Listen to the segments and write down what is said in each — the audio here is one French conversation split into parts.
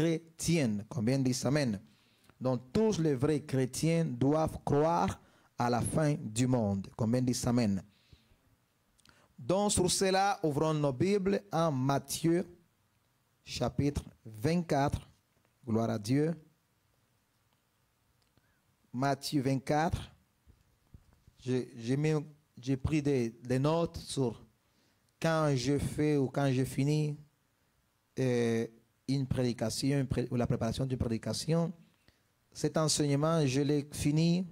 chrétienne. Combien disent amen? Donc tous les vrais chrétiens doivent croire à la fin du monde. Combien disent amen? Donc sur cela, ouvrons nos Bibles en Matthieu, chapitre 24. Gloire à Dieu. Matthieu 24. J'ai pris des notes sur quand je fais ou quand je finis une prédication ou la préparation d'une prédication. Cet enseignement, je l'ai fini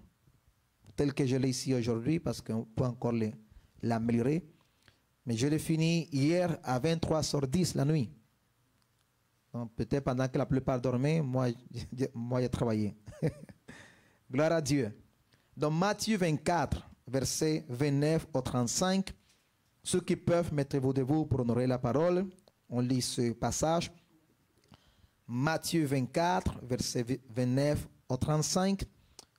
tel que je l'ai ici aujourd'hui parce qu'on peut encore l'améliorer. Mais je l'ai fini hier à 23h10 la nuit. Donc peut-être pendant que la plupart dormaient, moi j'ai travaillé. Gloire à Dieu. Dans Matthieu 24, versets 29 au 35, ceux qui peuvent, mettez-vous debout pour honorer la parole. On lit ce passage. Matthieu 24, versets 29 au 35.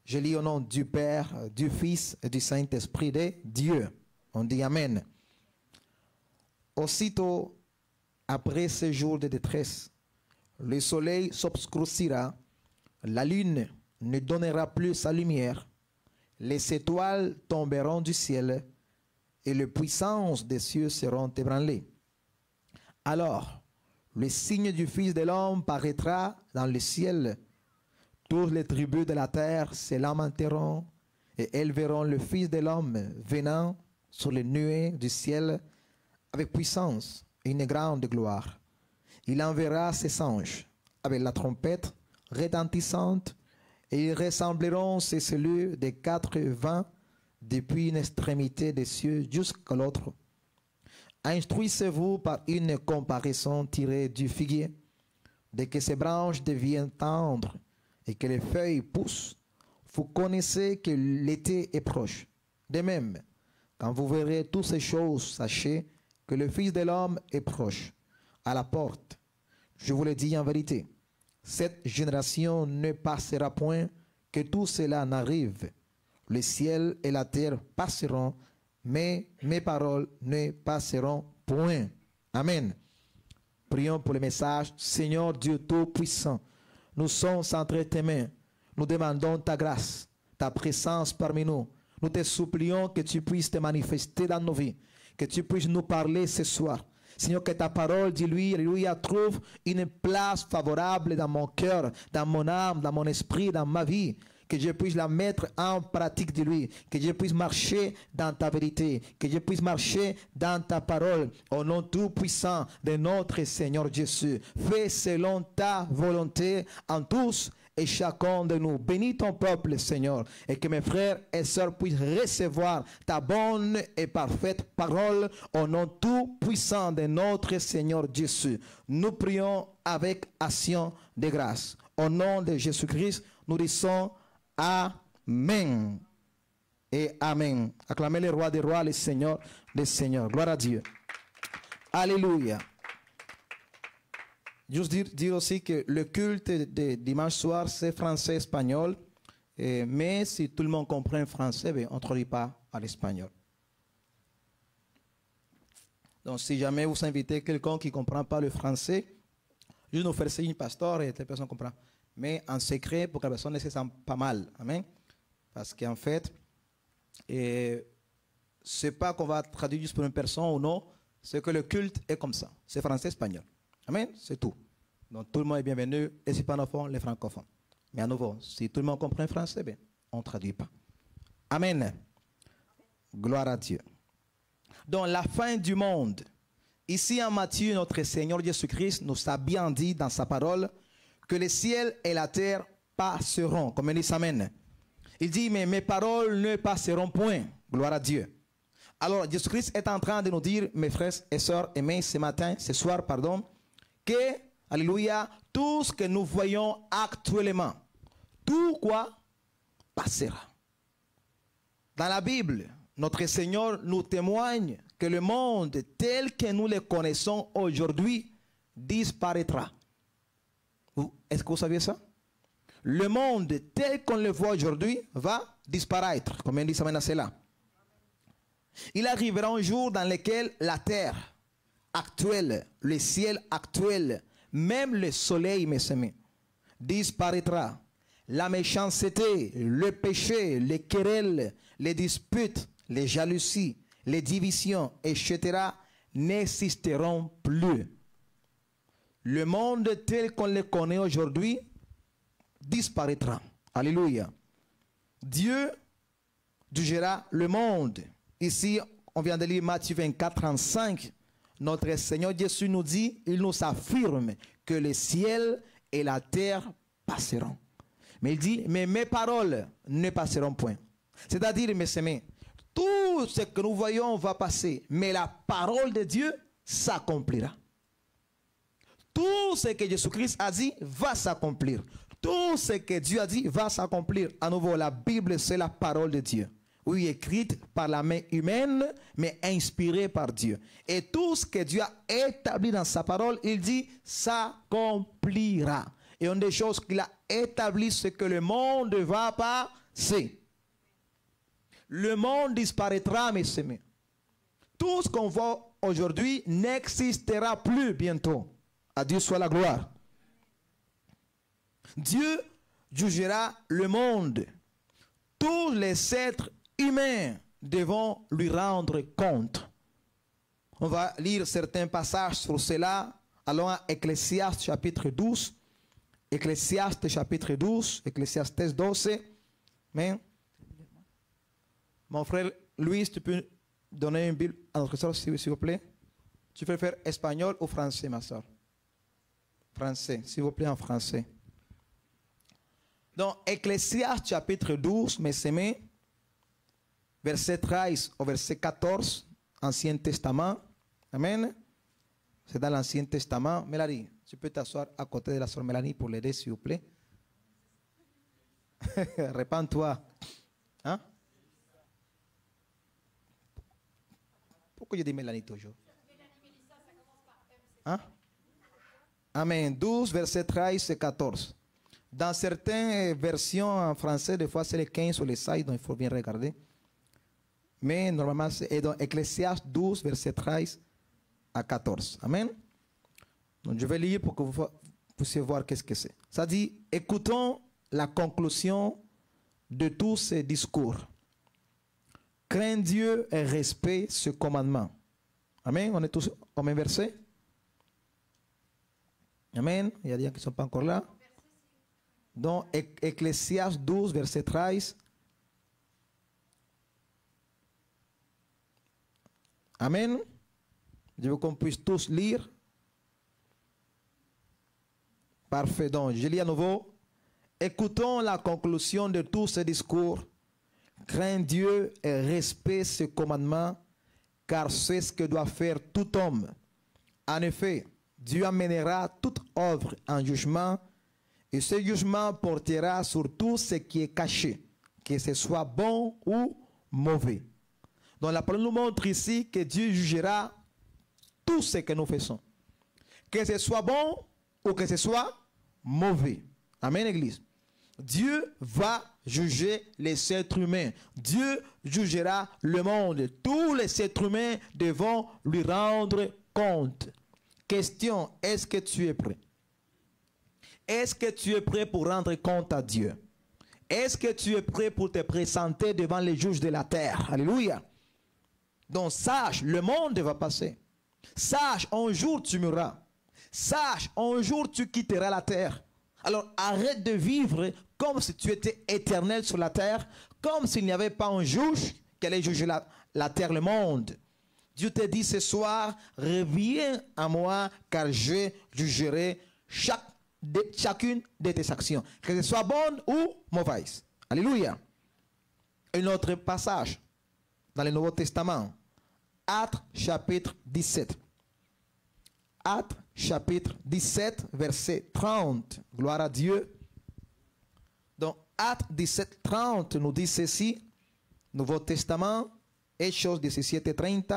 Je lis au nom du Père, du Fils et du Saint-Esprit de Dieu. On dit Amen. Aussitôt, après ces jours de détresse, le soleil s'obscurcira, la lune ne donnera plus sa lumière, les étoiles tomberont du ciel et les puissances des cieux seront ébranlées. Alors, le signe du Fils de l'homme paraîtra dans le ciel. Toutes les tribus de la terre se lamenteront et elles verront le Fils de l'homme venant sur les nuées du ciel avec puissance et une grande gloire. Il enverra ses anges avec la trompette retentissante et ils ressembleront ces cellules des 4 vents depuis une extrémité des cieux jusqu'à l'autre. Instruisez-vous par une comparaison tirée du figuier. Dès que ses branches deviennent tendres et que les feuilles poussent, vous connaissez que l'été est proche. De même, quand vous verrez toutes ces choses, sachez que le Fils de l'homme est proche, à la porte. Je vous le dis en vérité, cette génération ne passera point que tout cela n'arrive. Le ciel et la terre passeront, mais mes paroles ne passeront point. Amen. Prions pour le message. Seigneur Dieu Tout-Puissant, nous sommes entre tes mains. Nous demandons ta grâce, ta présence parmi nous. Nous te supplions que tu puisses te manifester dans nos vies, que tu puisses nous parler ce soir. Seigneur, que ta parole, dis-lui, alléluia, trouve une place favorable dans mon cœur, dans mon âme, dans mon esprit, dans ma vie. Que je puisse la mettre en pratique de lui, que je puisse marcher dans ta vérité, que je puisse marcher dans ta parole, au nom tout puissant de notre Seigneur Jésus. Fais selon ta volonté en tous et chacun de nous. Bénis ton peuple, Seigneur, et que mes frères et sœurs puissent recevoir ta bonne et parfaite parole au nom tout puissant de notre Seigneur Jésus. Nous prions avec action de grâce. Au nom de Jésus-Christ, nous disons Amen et Amen. Acclamez le roi des rois, le Seigneur des seigneurs. Gloire à Dieu. Alléluia. Juste dire aussi que le culte de dimanche soir, c'est français-espagnol. Mais si tout le monde comprend français, on ne traduit pas à l'espagnol. Donc si jamais vous invitez quelqu'un qui ne comprend pas le français, juste nous faire signe, pasteur, et la personne comprend. Mais en secret pour que la personne ne se sente pas mal. Amen. Parce qu'en fait, c'est pas qu'on va traduire juste pour une personne ou non, c'est que le culte est comme ça. C'est français-espagnol. Amen. C'est tout. Donc tout le monde est bienvenu, les hispanophones, les francophones. Mais à nouveau, si tout le monde comprend français, bien, on ne traduit pas. Amen. Gloire à Dieu. Donc la fin du monde. Ici en Matthieu, notre Seigneur Jésus-Christ nous a bien dit dans sa parole que le ciel et la terre passeront. Comme il dit Amen. Il dit, mais mes paroles ne passeront point. Gloire à Dieu. Alors, Jésus-Christ est en train de nous dire, mes frères et sœurs aimés, ce soir, que, alléluia, tout ce que nous voyons actuellement, tout quoi passera. Dans la Bible, notre Seigneur nous témoigne que le monde tel que nous le connaissons aujourd'hui disparaîtra. Est-ce que vous saviez ça? Le monde tel qu'on le voit aujourd'hui va disparaître, comme on dit ça cela. Il arrivera un jour dans lequel la terre actuelle, le ciel actuel même le soleil, mes amis, disparaîtra. La méchanceté, le péché, les querelles, les disputes, les jalousies, les divisions, etc. n'existeront plus. Le monde tel qu'on le connaît aujourd'hui disparaîtra. Alléluia. Dieu jugera le monde. Ici, on vient de lire Matthieu 24, 35. Notre Seigneur Jésus nous dit, il nous affirme que le ciel et la terre passeront. Mais il dit, mais mes paroles ne passeront point. C'est-à-dire, mes amis, tout ce que nous voyons va passer, mais la parole de Dieu s'accomplira. Tout ce que Jésus-Christ a dit va s'accomplir. Tout ce que Dieu a dit va s'accomplir. À nouveau, la Bible, c'est la parole de Dieu. Oui, écrite par la main humaine, mais inspirée par Dieu. Et tout ce que Dieu a établi dans sa parole, il dit, s'accomplira. Et une des choses qu'il a établies, c'est que le monde va passer. Le monde disparaîtra, mes amis. Tout ce qu'on voit aujourd'hui n'existera plus bientôt. À Dieu soit la gloire. Dieu jugera le monde. Tous les êtres humains devront lui rendre compte. On va lire certains passages sur cela. Allons à Ecclésiaste chapitre 12. Ecclésiaste chapitre 12. Ecclésiastes 12. Mais, mon frère Louis, tu peux donner une Bible à notre soeur, s'il vous plaît? Tu préfères espagnol ou français, ma soeur? Français, s'il vous plaît, en français. Dans Ecclésiaste chapitre 12, mes amis, verset 13 au verset 14, Ancien Testament. Amen. C'est dans l'Ancien Testament. Mélanie, tu peux t'asseoir à côté de la sœur Mélanie pour l'aider, s'il vous plaît. Répands-toi. Hein? Pourquoi je dis Mélanie toujours? Hein? Amen. 12, verset 13 et 14. Dans certaines versions en français, des fois c'est les 15 ou les 16, donc il faut bien regarder. Mais normalement, c'est dans Ecclésiaste 12, verset 13 à 14. Amen. Donc je vais lire pour que vous puissiez voir qu'est-ce que c'est. Ça dit, écoutons la conclusion de tous ces discours. Crains Dieu et respecte ce commandement. Amen. On est tous au même verset. Amen. Il y a des gens qui ne sont pas encore là. Dans Ecclésiaste 12, verset 13. Amen. Je veux qu'on puisse tous lire. Parfait. Donc, je lis à nouveau. Écoutons la conclusion de tous ces discours. Crains Dieu et respecte ce commandement, car c'est ce que doit faire tout homme. En effet, Dieu amènera toute œuvre en jugement, et ce jugement portera sur tout ce qui est caché, que ce soit bon ou mauvais. Donc la parole nous montre ici que Dieu jugera tout ce que nous faisons. Que ce soit bon ou que ce soit mauvais. Amen, Église. Dieu va juger les êtres humains. Dieu jugera le monde. Tous les êtres humains devront lui rendre compte. Question, est-ce que tu es prêt? Est-ce que tu es prêt pour rendre compte à Dieu? Est-ce que tu es prêt pour te présenter devant les juges de la terre? Alléluia. Donc sache, le monde va passer. Sache, un jour tu mourras. Sache, un jour tu quitteras la terre. Alors arrête de vivre comme si tu étais éternel sur la terre, comme s'il n'y avait pas un juge qui allait juger la terre, le monde. Dieu te dit ce soir, reviens à moi, car je jugerai chacune de tes actions, que ce soit bonne ou mauvaise. Alléluia. Un autre passage dans le Nouveau Testament. Actes chapitre 17. Actes chapitre 17, verset 30. Gloire à Dieu. Donc, Actes 17, 30 nous dit ceci. Nouveau Testament, Hechos 17, 30.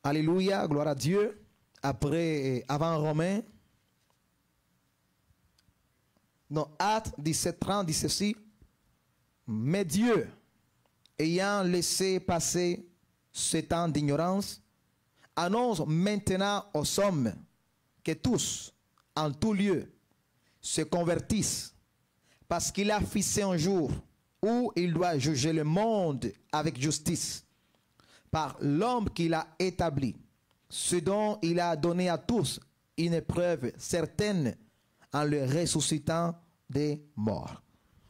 Alléluia, gloire à Dieu. Après, avant Romains. Donc, Actes 17, 30 dit ceci. Mais Dieu, ayant laissé passer ce temps d'ignorance, annonce maintenant aux hommes que tous, en tout lieu, se convertissent, parce qu'il a fixé un jour où il doit juger le monde avec justice, par l'homme qu'il a établi, ce dont il a donné à tous une preuve certaine en le ressuscitant des morts.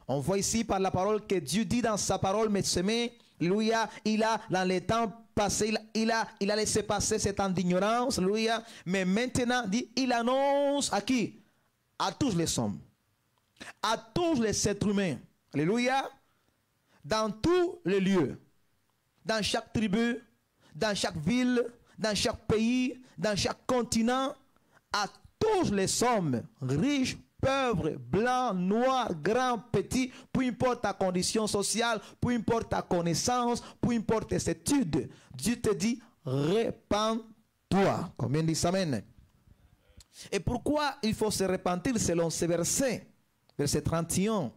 On voit ici par la parole que Dieu dit dans sa parole, mes amis, alléluia, il a dans les temps passés, il a laissé passer cette temps d'ignorance, alléluia, mais maintenant, dit, il annonce à qui? À tous les hommes, à tous les êtres humains, alléluia, dans tous les lieux, dans chaque tribu, dans chaque ville, dans chaque pays, dans chaque continent, à tous les hommes, riches, pauvres, blancs, noirs, grands, petits, peu importe ta condition sociale, peu importe ta connaissance, peu importe tes études, Dieu te dit, répands-toi. Combien disent amen? Et pourquoi il faut se repentir selon ce verset, verset 31?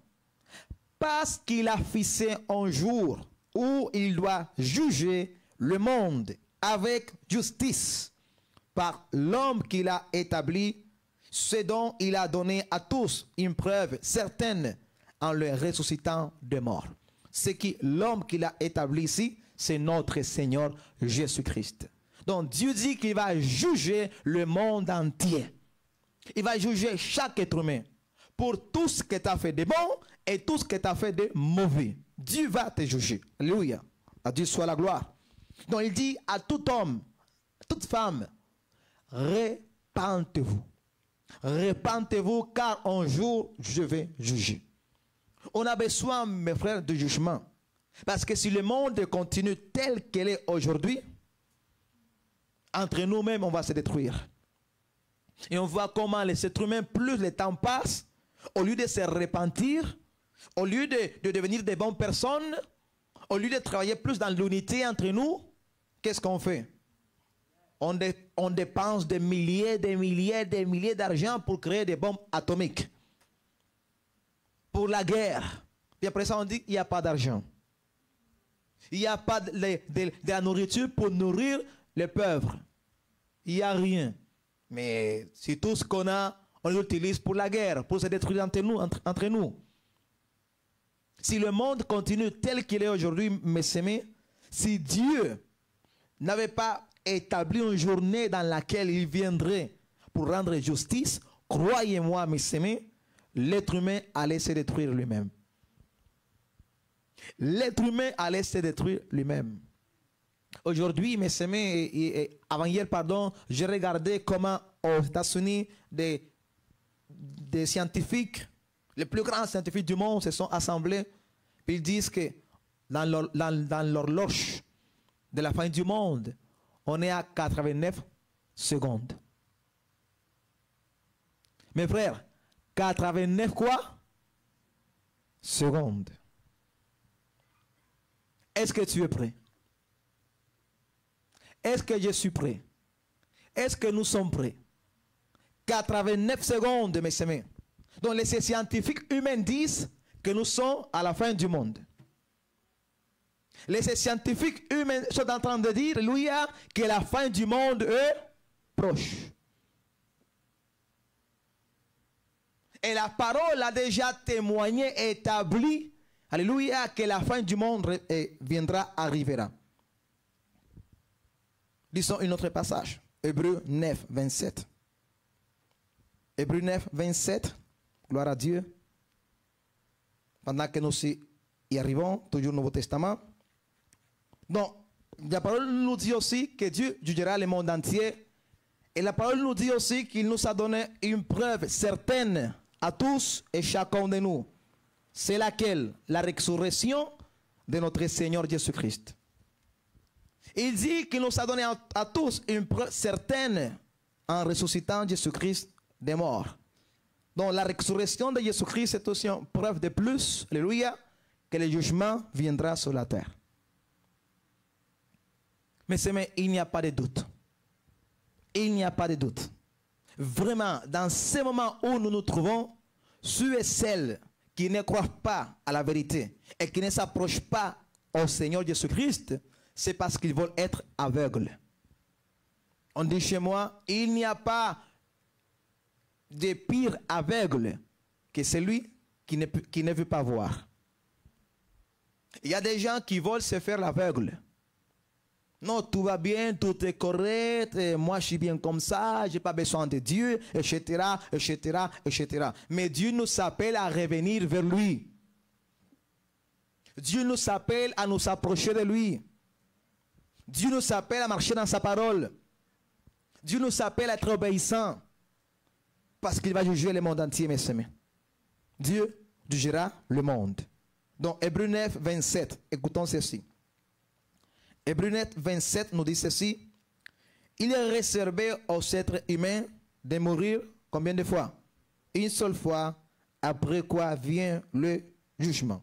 Parce qu'il a fixé un jour où il doit juger le monde avec justice par l'homme qu'il a établi, ce dont il a donné à tous une preuve certaine en le ressuscitant de mort. C'est qui l'homme qu'il a établi ici, c'est notre Seigneur Jésus-Christ. Donc Dieu dit qu'il va juger le monde entier. Il va juger chaque être humain pour tout ce que tu as fait de bon et tout ce que tu as fait de mauvais. Dieu va te juger. Alléluia. À Dieu soit la gloire. Donc il dit à tout homme, toute femme, repentez-vous. Repentez-vous car un jour je vais juger. On a besoin, mes frères, de jugement. Parce que si le monde continue tel qu'il est aujourd'hui, entre nous-mêmes, on va se détruire. Et on voit comment les êtres humains, plus le temps passe, au lieu de se repentir, au lieu de devenir des bonnes personnes, au lieu de travailler plus dans l'unité entre nous, qu'est-ce qu'on fait? On dépense des milliers d'argent pour créer des bombes atomiques. Pour la guerre. Puis après ça, on dit qu'il n'y a pas d'argent. Il n'y a pas de la nourriture pour nourrir les pauvres. Il n'y a rien. Mais si tout ce qu'on a, on l'utilise pour la guerre, pour se détruire entre nous. Si le monde continue tel qu'il est aujourd'hui, mes amis, si Dieu n'avait pas établi une journée dans laquelle il viendrait pour rendre justice, croyez-moi, mes amis, l'être humain allait se détruire lui-même. L'être humain allait se détruire lui-même. Aujourd'hui, mes amis, avant-hier, pardon, j'ai regardé comment aux États-Unis des scientifiques, les plus grands scientifiques du monde se sont assemblés. Puis ils disent que dans l'horloge de la fin du monde, on est à 89 secondes. Mes frères, 89 quoi? Secondes. Est-ce que tu es prêt? Est-ce que je suis prêt? Est-ce que nous sommes prêts? 89 secondes, mes amis. Donc les scientifiques humains disent que nous sommes à la fin du monde. Les scientifiques humains sont en train de dire, alléluia, que la fin du monde est proche. Et la parole a déjà témoigné, établi, alléluia, que la fin du monde arrivera. Lisons un autre passage. Hébreux 9, 27. Hébreux 9, 27. Gloire à Dieu. Pendant que nous y arrivons, toujours au Nouveau Testament. Donc, la parole nous dit aussi que Dieu jugera le monde entier. Et la parole nous dit aussi qu'il nous a donné une preuve certaine à tous et chacun de nous. C'est laquelle? La résurrection de notre Seigneur Jésus-Christ. Il dit qu'il nous a donné à tous une preuve certaine en ressuscitant Jésus-Christ des morts. Donc la résurrection de Jésus-Christ est aussi une preuve de plus, alléluia, que le jugement viendra sur la terre. Mais il n'y a pas de doute. Il n'y a pas de doute. Vraiment, dans ce moment où nous nous trouvons, ceux et celles qui ne croient pas à la vérité et qui ne s'approchent pas au Seigneur Jésus-Christ, c'est parce qu'ils veulent être aveugles. On dit chez moi, il n'y a pas de pire aveugle que celui qui ne veut pas voir. Il y a des gens qui veulent se faire l'aveugle. Non, tout va bien, tout est correct, moi je suis bien comme ça, je n'ai pas besoin de Dieu, etc., etc., etc. Mais Dieu nous appelle à revenir vers lui. Dieu nous appelle à nous approcher de lui. Dieu nous appelle à marcher dans sa parole. Dieu nous appelle à être obéissants. Parce qu'il va juger le monde entier, mes amis. Dieu jugera le monde. Donc, Hébreux 9, 27, écoutons ceci. Hébreux 9, 27 nous dit ceci. Il est réservé aux êtres humains de mourir combien de fois? Une seule fois, après quoi vient le jugement.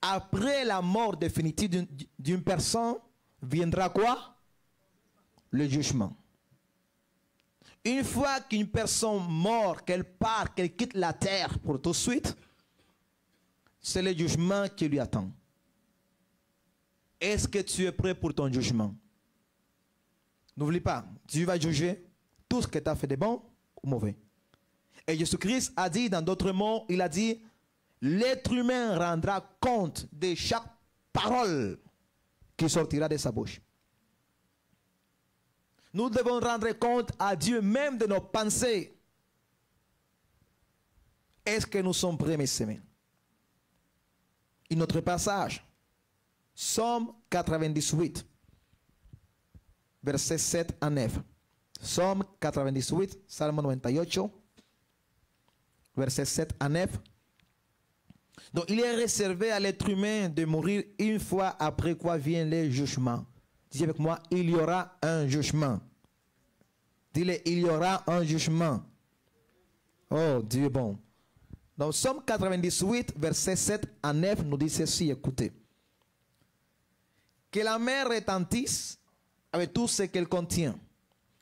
Après la mort définitive d'une personne, viendra quoi? Le jugement. Une fois qu'une personne meurt, qu'elle part, qu'elle quitte la terre pour tout de suite, c'est le jugement qui lui attend. Est-ce que tu es prêt pour ton jugement? N'oublie pas, Dieu va juger tout ce que tu as fait de bon ou mauvais. Et Jésus-Christ a dit, dans d'autres mots, il a dit, l'être humain rendra compte de chaque parole qui sortira de sa bouche. Nous devons rendre compte à Dieu même de nos pensées. Est-ce que nous sommes prêts, mes amis? Un autre passage. Psaume 98, versets 7 à 9. Psaume 98, Salmo 98, versets 7 à 9. Donc, il est réservé à l'être humain de mourir une fois après quoi vient le jugement. Dis avec moi, il y aura un jugement. Dis-le, il y aura un jugement. Oh, Dieu est bon. Donc, Psaume 98, versets 7 à 9 nous dit ceci, écoutez. Que la mer retentisse avec tout ce qu'elle contient,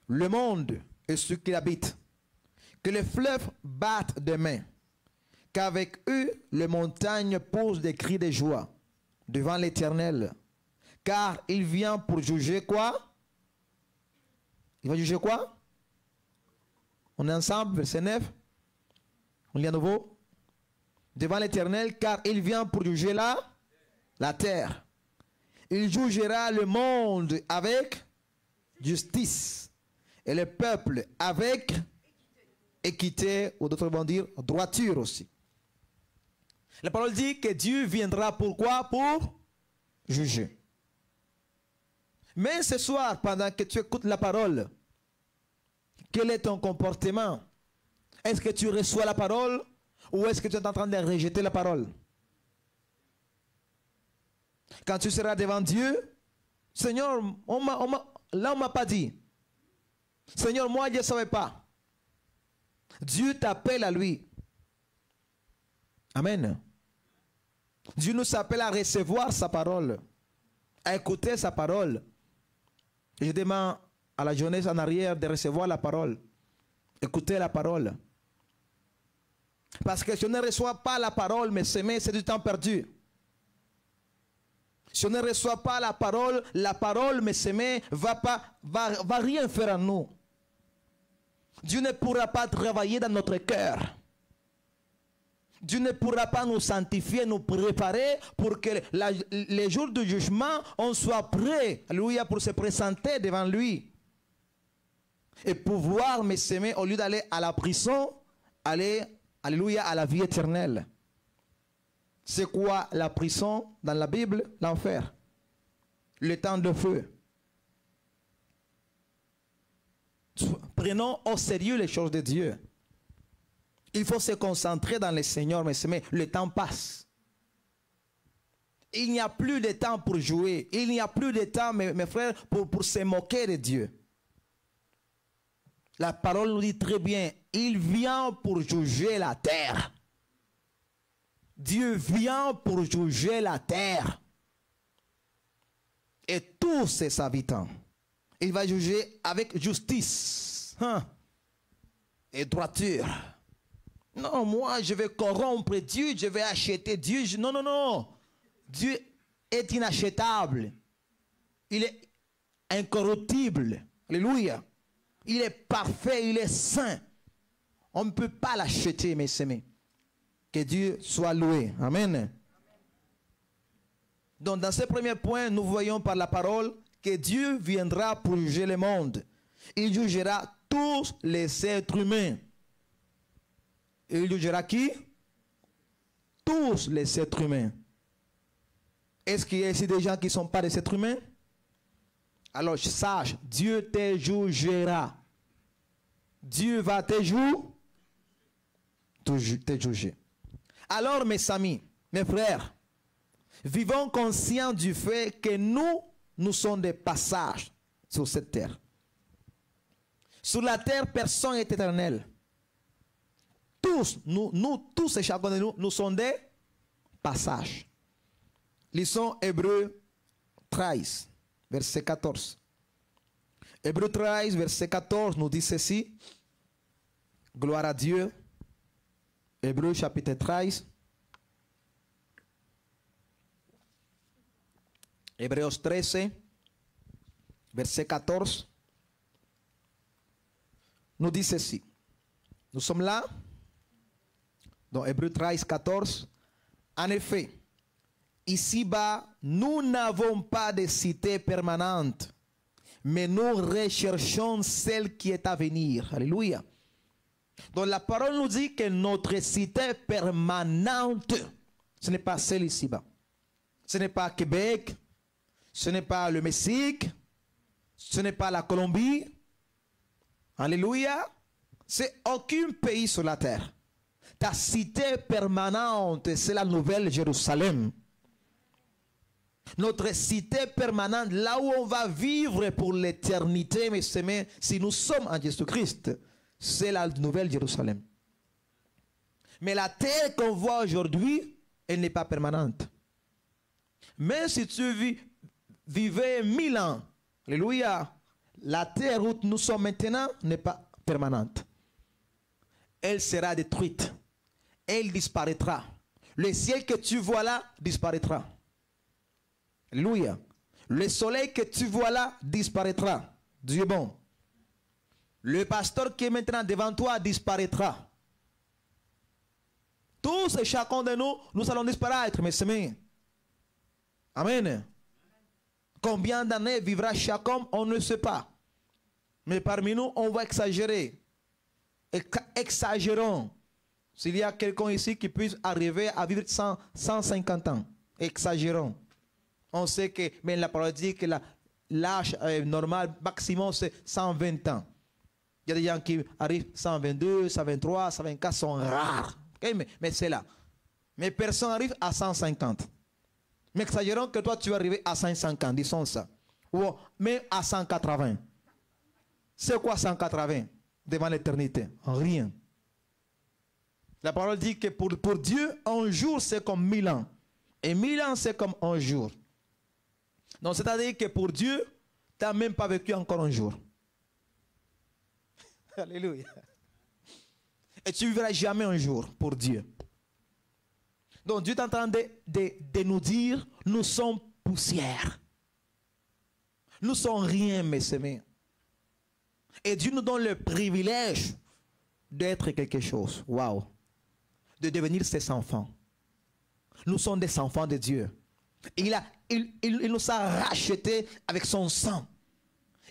le monde et ceux qui l'habitent. Que les fleuves battent de main, qu'avec eux, les montagnes posent des cris de joie devant l'Éternel. Car il vient pour juger quoi? Il va juger quoi? On est ensemble, verset 9. On lit à nouveau. Devant l'Éternel, car il vient pour juger la terre. Il jugera le monde avec justice et le peuple avec équité, ou d'autres vont dire droiture aussi. La parole dit que Dieu viendra pourquoi? Pour juger. Mais ce soir, pendant que tu écoutes la parole, quel est ton comportement? Est-ce que tu reçois la parole ou est-ce que tu es en train de rejeter la parole? Quand tu seras devant Dieu, Seigneur, on m'a pas dit. Seigneur, moi, je ne savais pas. Dieu t'appelle à lui. Amen. Dieu nous appelle à recevoir sa parole, à écouter sa parole. Et je demande à la jeunesse en arrière de recevoir la parole. Écouter la parole. Parce que si on ne reçoit pas la parole, mais c'est du temps perdu. Si on ne reçoit pas la parole, mes semés, va rien faire en nous. Dieu ne pourra pas travailler dans notre cœur. Dieu ne pourra pas nous sanctifier, nous préparer pour que les jours du jugement, on soit prêt, alléluia, pour se présenter devant lui. Et pouvoir, mes semés, au lieu d'aller à la prison, aller, alléluia, à la vie éternelle. C'est quoi la prison dans la Bible? L'enfer. Le temps de feu. Prenons au sérieux les choses de Dieu. Il faut se concentrer dans le Seigneur, mais le temps passe. Il n'y a plus de temps pour jouer. Il n'y a plus de temps, mes frères, pour se moquer de Dieu. La parole nous dit très bien, il vient pour juger la terre. Dieu vient pour juger la terre et tous ses habitants. Il va juger avec justice et droiture. Non, moi je vais corrompre Dieu, je vais acheter Dieu. Non, non, non. Dieu est inachetable. Il est incorruptible. Alléluia. Il est parfait, il est saint. On ne peut pas l'acheter, mes amis. Que Dieu soit loué. Amen. Donc, dans ce premier point, nous voyons par la parole que Dieu viendra pour juger le monde. Il jugera tous les êtres humains. Il jugera qui? Tous les êtres humains. Est-ce qu'il y a ici des gens qui ne sont pas des êtres humains? Alors, sache, Dieu te jugera. Dieu va te juger. Alors, mes amis, mes frères, vivons conscients du fait que nous sommes des passages sur cette terre. Sur la terre, personne n'est éternel. Tous, nous tous et chacun de nous, nous sommes des passages. Lisons Hébreux 13, verset 14. Hébreux 13, verset 14 nous dit ceci. Gloire à Dieu. Hébreux chapitre 13. Hébreux 13, verset 14. Nous dit ceci. Nous sommes là. Dans Hébreux 13, 14. En effet, ici-bas, nous n'avons pas de cité permanente, mais nous recherchons celle qui est à venir. Alléluia. Donc la parole nous dit que notre cité permanente, ce n'est pas celle ici-bas. Ce n'est pas Québec, ce n'est pas le Mexique, ce n'est pas la Colombie. Alléluia. C'est aucun pays sur la terre. Ta cité permanente, c'est la nouvelle Jérusalem. Notre cité permanente, là où on va vivre pour l'éternité, mes amis, si nous sommes en Jésus-Christ, c'est la nouvelle Jérusalem. Mais la terre qu'on voit aujourd'hui, elle n'est pas permanente. Même si tu vivais 1000 ans, alléluia, la terre où nous sommes maintenant n'est pas permanente. Elle sera détruite. Elle disparaîtra. Le ciel que tu vois là disparaîtra. Alléluia. Le soleil que tu vois là disparaîtra. Dieu est bon. Le pasteur qui est maintenant devant toi disparaîtra. Tous et chacun de nous, nous allons disparaître, mes amis. Amen. Combien d'années vivra chaque homme, on ne sait pas. Mais parmi nous, on va exagérer. Exagérons. S'il y a quelqu'un ici qui puisse arriver à vivre 150 ans, exagérons. On sait que, mais la parole dit que l'âge normal maximum c'est 120 ans. Il y a des gens qui arrivent 122, 123, 124, sont rares. Okay? Mais c'est là. Mais personne n'arrive à 150. Mais exagérons que toi tu vas arriver à 150, disons ça. Ou même à 180. C'est quoi 180 devant l'éternité? Rien. La parole dit que pour Dieu, un jour c'est comme 1000 ans. Et 1000 ans c'est comme un jour. Donc c'est-à-dire que pour Dieu, tu n'as même pas vécu encore un jour. Alléluia. Et tu ne vivras jamais un jour pour Dieu. Donc Dieu est en train de nous dire, nous sommes poussière. Nous sommes rien, mes amis. Et Dieu nous donne le privilège d'être quelque chose. Waouh. De devenir ses enfants. Nous sommes des enfants de Dieu. Il nous a rachetés avec son sang.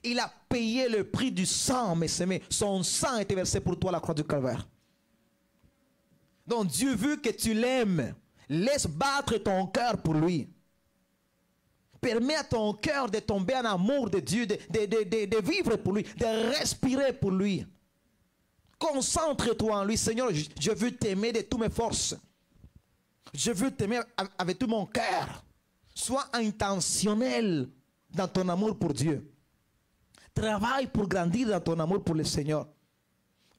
Il a payé le prix du sang, mes amis. Son sang a été versé pour toi à la croix du Calvaire. Donc Dieu veut que tu l'aimes. Laisse battre ton cœur pour lui. Permets à ton cœur de tomber en amour de Dieu, de vivre pour lui, de respirer pour lui. Concentre-toi en lui. Seigneur, je veux t'aimer de toutes mes forces. Je veux t'aimer avec tout mon cœur. Sois intentionnel dans ton amour pour Dieu. Travaille pour grandir dans ton amour pour le Seigneur.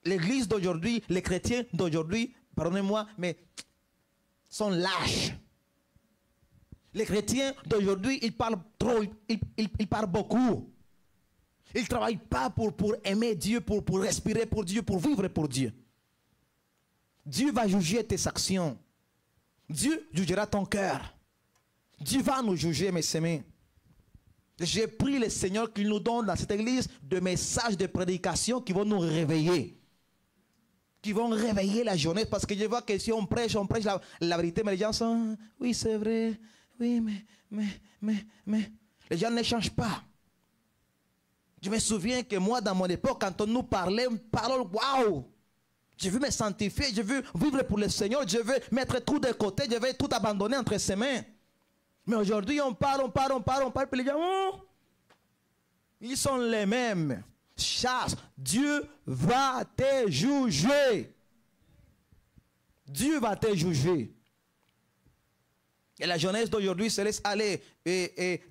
L'église d'aujourd'hui, les chrétiens d'aujourd'hui, pardonnez-moi, mais sont lâches. Les chrétiens d'aujourd'hui, ils parlent trop, ils parlent beaucoup. Ils ne travaillent pas pour aimer Dieu, pour respirer pour Dieu, pour vivre pour Dieu. Dieu va juger tes actions. Dieu jugera ton cœur. Dieu va nous juger, mes amis. J'ai pris le Seigneur qu'il nous donne dans cette église de messages de prédication qui vont nous réveiller. qui vont réveiller la jeunesse. Parce que je vois que si on prêche la vérité, mais les gens sont, oui, c'est vrai, oui, mais. Les gens ne changent pas. Je me souviens que moi, dans mon époque, quand on nous parlait, parole, waouh! Je veux me sanctifier, je veux vivre pour le Seigneur, je veux mettre tout de côté, je veux tout abandonner entre ses mains. Mais aujourd'hui, on parle, puis les gens, ils sont les mêmes. Chasse, Dieu va te juger. Dieu va te juger. Et la jeunesse d'aujourd'hui se laisse aller. Et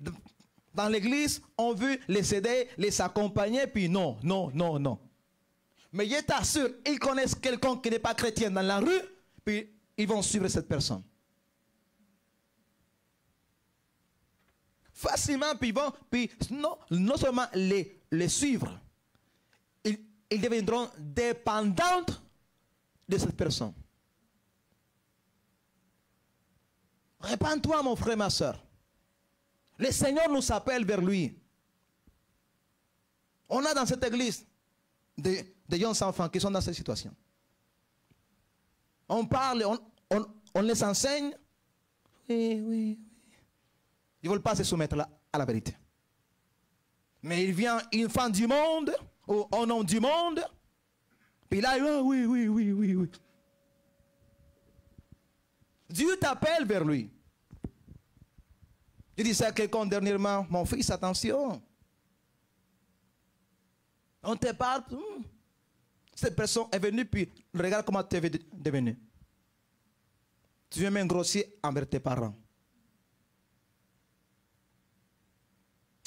dans l'église, on veut les aider, les accompagner, puis non. Mais je t'assure, ils connaissent quelqu'un qui n'est pas chrétien dans la rue, puis ils vont suivre cette personne. Facilement, puis ils vont, puis non seulement les suivre, ils deviendront dépendants de cette personne. Répands-toi, mon frère, ma soeur. Le Seigneur nous appelle vers lui. On a dans cette église des jeunes enfants qui sont dans cette situation. On parle, on les enseigne. Oui. Ils ne veulent pas se soumettre à la vérité. Mais il vient une femme du monde, ou un homme du monde, puis là, oui. Dieu t'appelle vers lui. Je disais à quelqu'un dernièrement, mon fils, attention. On te parle, cette personne est venue, puis regarde comment tu es devenu. Tu viens m'engrossir envers tes parents.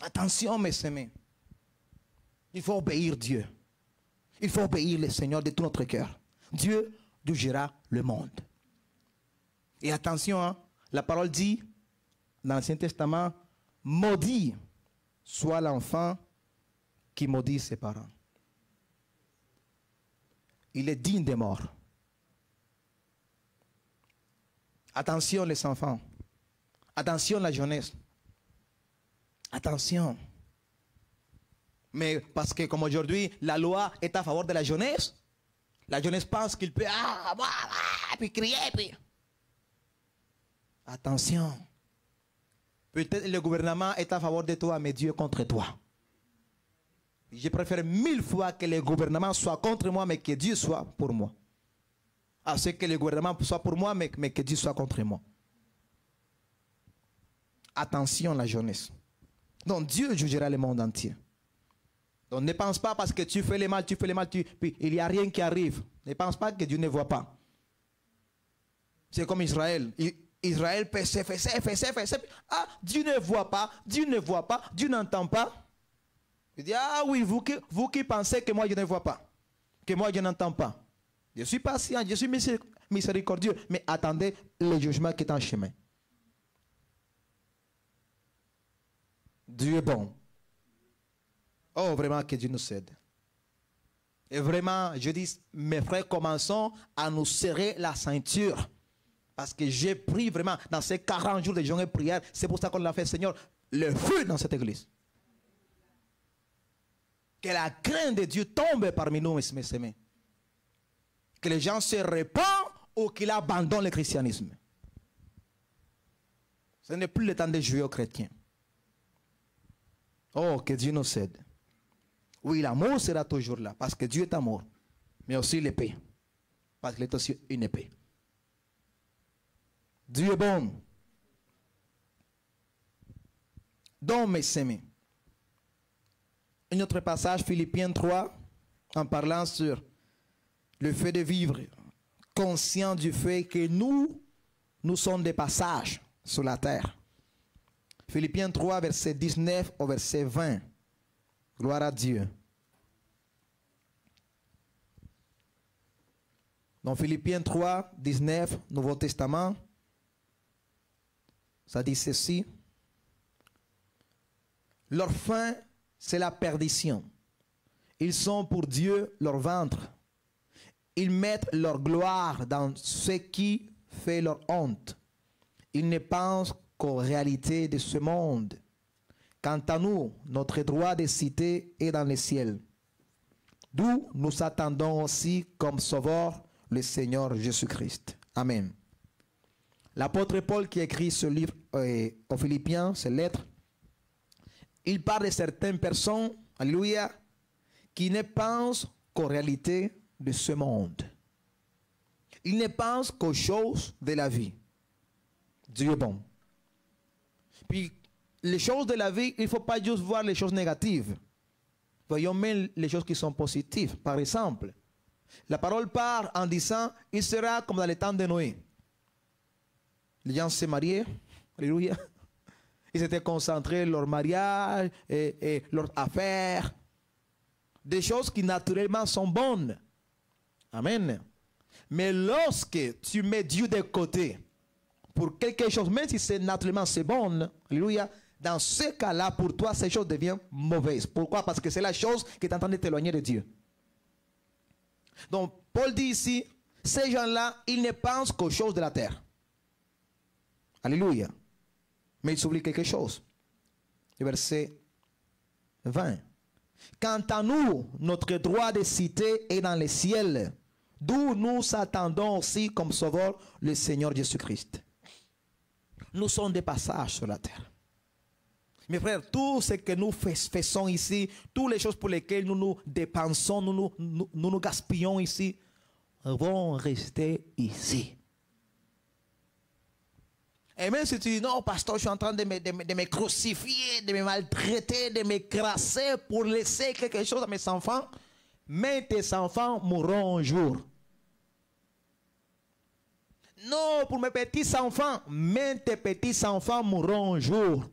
Attention, mes amis. Il faut obéir Dieu. Il faut obéir le Seigneur de tout notre cœur. Dieu jugera le monde. Et attention, hein, la parole dit dans l'Ancien Testament, maudit soit l'enfant qui maudit ses parents. Il est digne de mort. Attention les enfants. Attention la jeunesse. Attention. Mais parce que comme aujourd'hui, la loi est à favor de la jeunesse pense qu'il peut puis crier. Puis. Attention. Peut-être le gouvernement est à favor de toi, mais Dieu est contre toi. Je préfère 1000 fois que le gouvernement soit contre moi, mais que Dieu soit pour moi. À ce que le gouvernement soit pour moi, mais que Dieu soit contre moi. Attention la jeunesse. Donc Dieu jugera le monde entier. Donc ne pense pas parce que tu fais le mal, puis il n'y a rien qui arrive. Ne pense pas que Dieu ne voit pas. C'est comme Israël. Israël faisait. Ah, Dieu ne voit pas, Dieu n'entend pas. Il dit, ah oui, vous qui pensez que moi je ne vois pas, que moi je n'entends pas. Je suis patient, je suis miséricordieux, mais attendez le jugement qui est en chemin. Dieu est bon. Oh, vraiment que Dieu nous aide. Et vraiment, je dis, mes frères, commençons à nous serrer la ceinture. Parce que j'ai pris vraiment, dans ces 40 jours de jeûne et prière, c'est pour ça qu'on l'a fait, Seigneur, le feu dans cette église. Que la crainte de Dieu tombe parmi nous, mes amis. Que les gens se répandent ou qu'ils abandonnent le christianisme. Ce n'est plus le temps de jouer aux chrétiens. Oh, que Dieu nous aide. Oui, l'amour sera toujours là, parce que Dieu est amour. Mais aussi l'épée. Parce qu'il est aussi une épée. Dieu est bon. Donc, mes amis, un autre passage, Philippiens 3, en parlant sur le fait de vivre, conscient du fait que nous sommes des passages sur la terre. Philippiens 3, verset 19 au verset 20. Gloire à Dieu. Dans Philippiens 3, 19, Nouveau Testament, ça dit ceci. Leur fin, c'est la perdition. Ils sont pour Dieu leur ventre. Ils mettent leur gloire dans ce qui fait leur honte. Ils ne pensent qu'aux réalités de ce monde. Quant à nous, notre droit de cité est dans les ciels. d'où nous attendons aussi comme sauveur le Seigneur Jésus-Christ. Amen. L'apôtre Paul qui écrit ce livre aux Philippiens, ces lettres, il parle de certaines personnes, alléluia, qui ne pensent qu'aux réalités de ce monde. Ils ne pensent qu'aux choses de la vie. Dieu est bon. Puis, les choses de la vie, il ne faut pas juste voir les choses négatives. Voyons même les choses qui sont positives. Par exemple, la parole part en disant, il sera comme dans les temps de Noé. Les gens se mariaient, alléluia. Ils étaient concentrés sur leur mariage et leurs affaires. Des choses qui naturellement sont bonnes. Amen. Mais lorsque tu mets Dieu de côté pour quelque chose, même si c'est naturellement c'est bon, alléluia, dans ce cas-là, pour toi, ces choses deviennent mauvaises. Pourquoi? Parce que c'est la chose qui est en train de t'éloigner de Dieu. Donc, Paul dit ici, ces gens-là, ils ne pensent qu'aux choses de la terre. Alléluia. Mais ils oublient quelque chose. Le verset 20. Quant à nous, notre droit de cité est dans les ciels, d'où nous attendons aussi comme sauveur le Seigneur Jésus-Christ. Nous sommes des passages sur la terre. Mes frères, tout ce que nous faisons ici, toutes les choses pour lesquelles nous nous dépensons, nous gaspillons ici, vont rester ici. Et même si tu dis, non, pasteur, je suis en train de me crucifier, de me maltraiter, de m'écraser pour laisser quelque chose à mes enfants, mais tes enfants mourront un jour. Non, pour mes petits-enfants, mais tes petits-enfants mourront un jour.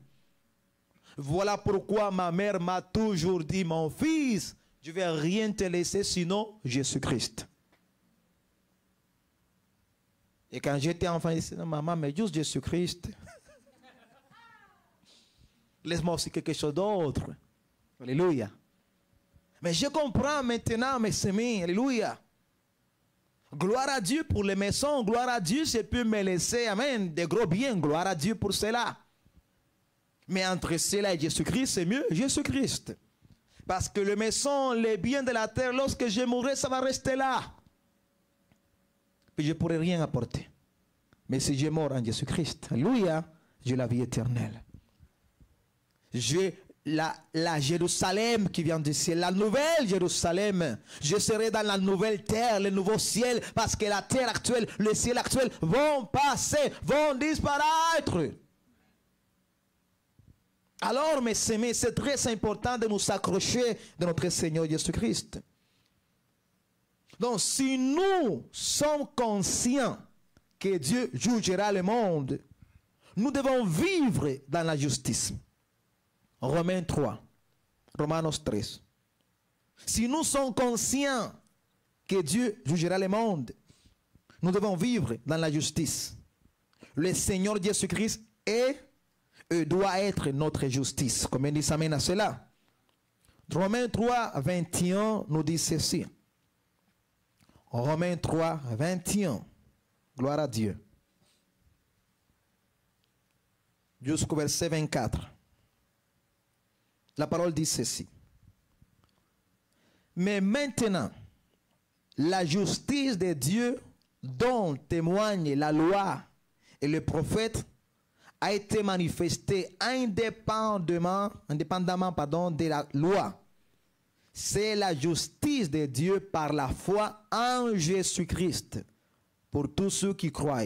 Voilà pourquoi ma mère m'a toujours dit, mon fils, je ne vais rien te laisser sinon Jésus-Christ. Et quand j'étais enfant, je disais, non, maman, mais juste Jésus-Christ. Laisse-moi aussi quelque chose d'autre. Alléluia. Mais je comprends maintenant, mes amis, alléluia. Gloire à Dieu pour les maisons, gloire à Dieu, je peux me laisser, amen, des gros biens, gloire à Dieu pour cela. Mais entre cela et Jésus-Christ, c'est mieux Jésus-Christ. Parce que les maisons, les biens de la terre, lorsque je mourrai, ça va rester là. Puis je ne pourrai rien apporter. Mais si je mors en Jésus-Christ, alléluia, j'ai la vie éternelle. J'ai la Jérusalem qui vient du ciel, la nouvelle Jérusalem. Je serai dans la nouvelle terre, le nouveau ciel, parce que la terre actuelle, le ciel actuel vont passer, vont disparaître. Alors, mes amis, c'est très important de nous accrocher de notre Seigneur Jésus-Christ. Donc, si nous sommes conscients que Dieu jugera le monde, nous devons vivre dans la justice. Romains 3, Romanos 13. Si nous sommes conscients que Dieu jugera le monde, nous devons vivre dans la justice. Le Seigneur Jésus-Christ est et doit être notre justice. Combien disent amen à cela? Romains 3, 21 nous dit ceci. Romains 3, 21. Gloire à Dieu. Jusqu'au verset 24. La parole dit ceci. Mais maintenant, la justice de Dieu dont témoignent la loi et les prophètes a été manifestée indépendamment de la loi. C'est la justice de Dieu par la foi en Jésus-Christ pour tous ceux qui croient.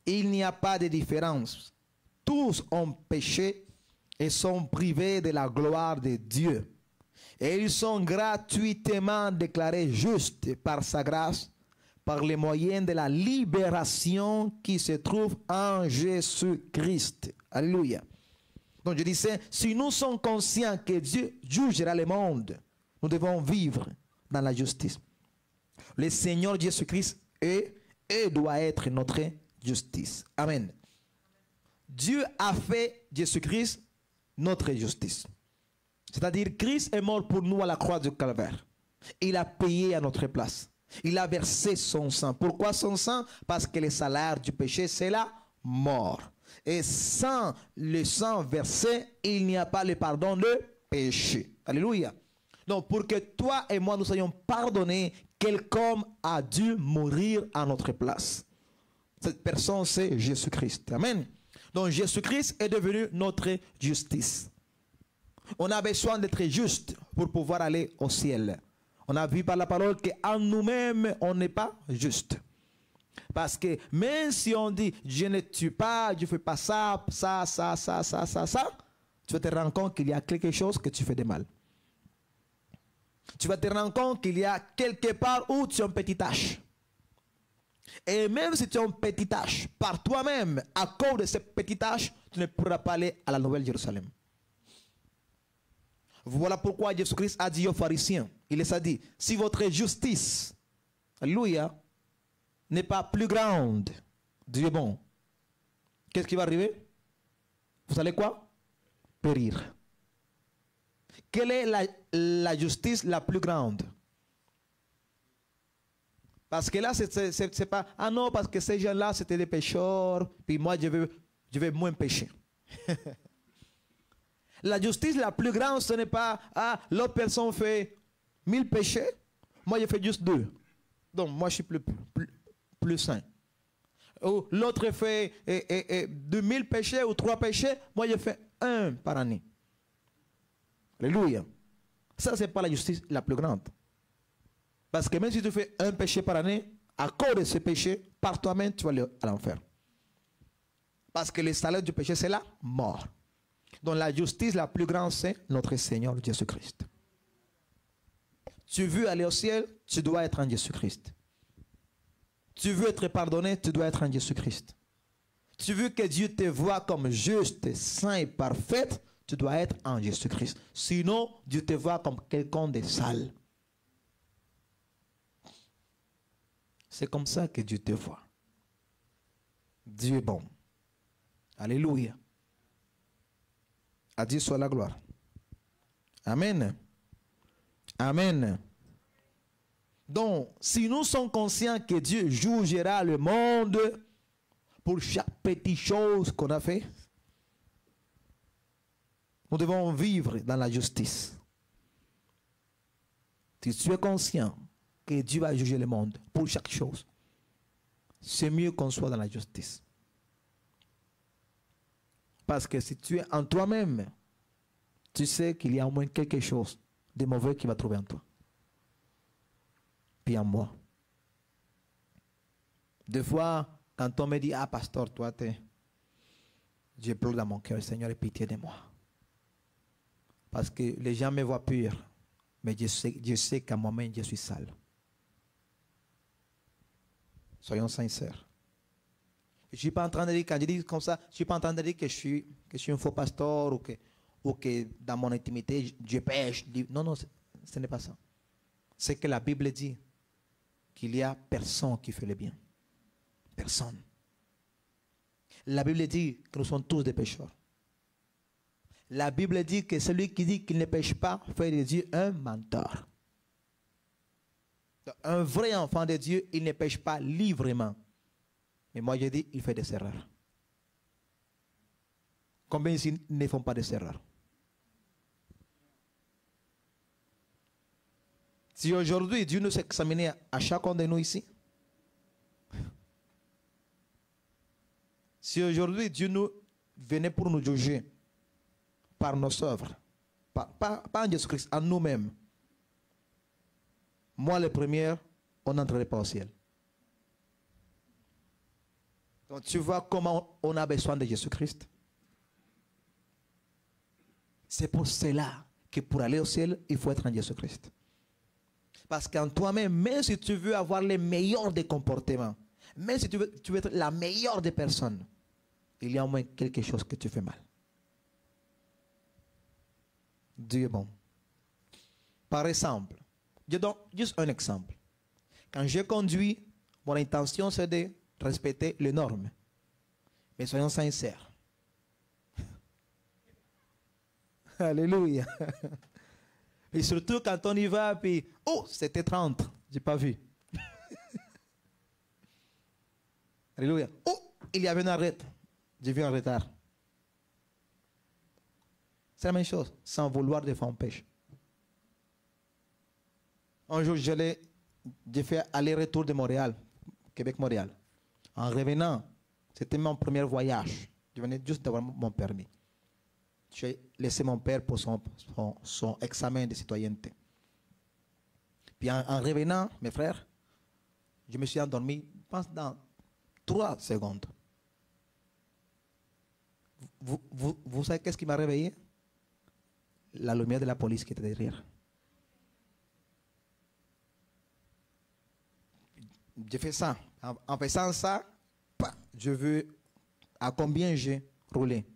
Il n'y a pas de différence. Tous ont péché et sont privés de la gloire de Dieu. Et ils sont gratuitement déclarés justes par sa grâce, par les moyens de la libération qui se trouve en Jésus-Christ. Alléluia. Donc je disais, si nous sommes conscients que Dieu jugera le monde, nous devons vivre dans la justice. Le Seigneur Jésus-Christ est et doit être notre justice. Amen. Dieu a fait Jésus-Christ notre justice. C'est-à-dire, Christ est mort pour nous à la croix du Calvaire. Il a payé à notre place. Il a versé son sang. Pourquoi son sang? Parce que le salaire du péché, c'est la mort. Et sans le sang versé, il n'y a pas le pardon de péché. Alléluia. Donc, Donc, pour que toi et moi nous soyons pardonnés, quelqu'un a dû mourir à notre place. Cette personne, c'est Jésus-Christ. Amen. Donc, Jésus-Christ est devenu notre justice. On a besoin d'être juste pour pouvoir aller au ciel. On a vu par la parole qu'en nous-mêmes, on n'est pas juste. Parce que même si on dit, je ne tue pas, je ne fais pas ça, tu vas te rendre compte qu'il y a quelque chose que tu fais de mal. Tu vas te rendre compte qu'il y a quelque part où tu as une petite tâche. Et même si tu as une petite tâche, par toi-même, à cause de cette petite tâche, tu ne pourras pas aller à la Nouvelle Jérusalem. Voilà pourquoi Jésus-Christ a dit aux pharisiens, il les a dit, si votre justice, alléluia, n'est pas plus grande, Dieu est bon, qu'est-ce qui va arriver? Vous allez quoi? Périr. Quelle est la justice la plus grande? Parce que là, c'est pas, ah non, parce que ces gens-là, c'était des pécheurs, puis moi, je vais moins pécher. La justice la plus grande, ce n'est pas, ah, l'autre personne fait 1000 péchés, moi, je fais juste 2. Donc, moi, je suis plus saint. Ou l'autre fait 2000 péchés ou 3 péchés, moi, je fais 1 par année. Alléluia. Ça, ce n'est pas la justice la plus grande. Parce que même si tu fais 1 péché par année, à cause de ce péché, par toi-même, tu vas aller à l'enfer. Parce que le salaire du péché, c'est la mort. Donc la justice la plus grande, c'est notre Seigneur Jésus-Christ. Tu veux aller au ciel, tu dois être en Jésus-Christ. Tu veux être pardonné, tu dois être en Jésus-Christ. Tu veux que Dieu te voie comme juste, saint et parfait, tu dois être en Jésus-Christ. Sinon, Dieu te voit comme quelqu'un de sale. C'est comme ça que Dieu te voit. Dieu est bon. Alléluia. À Dieu soit la gloire. Amen. Amen. Donc, si nous sommes conscients que Dieu jugera le monde pour chaque petite chose qu'on a fait, nous devons vivre dans la justice. Si tu es conscient que Dieu va juger le monde pour chaque chose, c'est mieux qu'on soit dans la justice. Parce que si tu es en toi-même, tu sais qu'il y a au moins quelque chose de mauvais qui va trouver en toi. Puis en moi. Des fois, quand on me dit, ah, pasteur, toi, je pleure dans mon cœur, Seigneur, aie pitié de moi. Parce que les gens me voient pur, mais je sais qu'à moi-même, je suis sale. Soyons sincères. Je ne suis pas en train de dire, quand je dis comme ça, je ne suis pas en train de dire que je suis un faux pasteur ou que dans mon intimité, je pêche. Non, non, ce n'est pas ça. C'est que la Bible dit qu'il n'y a personne qui fait le bien. Personne. La Bible dit que nous sommes tous des pécheurs. La Bible dit que celui qui dit qu'il ne pêche pas fait de Dieu un menteur. Un vrai enfant de Dieu, il ne pêche pas librement. Mais moi, je dis, il fait des erreurs. Combien ici ne font pas des erreurs? Si aujourd'hui, Dieu nous examinait à chacun de nous ici, si aujourd'hui, Dieu nous venait pour nous juger par nos œuvres, pas en Jésus-Christ, en nous-mêmes, moi, le premier, on n'entrerait pas au ciel. Donc, tu vois comment on a besoin de Jésus-Christ. C'est pour cela que pour aller au ciel, il faut être en Jésus-Christ. Parce qu'en toi-même, même si tu veux avoir les meilleurs des comportements, même si tu veux être la meilleure des personnes, il y a au moins quelque chose que tu fais mal. Dieu est bon. Par exemple, je donne juste un exemple. Quand je conduis, mon intention c'est de respecter les normes. Mais soyons sincères. Alléluia. Et surtout quand on y va, puis, oh, c'était 30, j'ai pas vu. Alléluia. Oh, il y avait une arrête, j'ai vu en retard. C'est la même chose, sans vouloir des fois on pêche. Un jour, j'ai fait aller-retour de Montréal, Québec-Montréal. En revenant, c'était mon premier voyage. Je venais juste d'avoir mon permis. J'ai laissé mon père pour son examen de citoyenneté. Puis en revenant, mes frères, je me suis endormi, je pense, dans 3 secondes. Vous savez qu'est-ce qui m'a réveillé? La lumière de la police qui était derrière. J'ai fait ça. En faisant ça, je veux à combien j'ai roulé.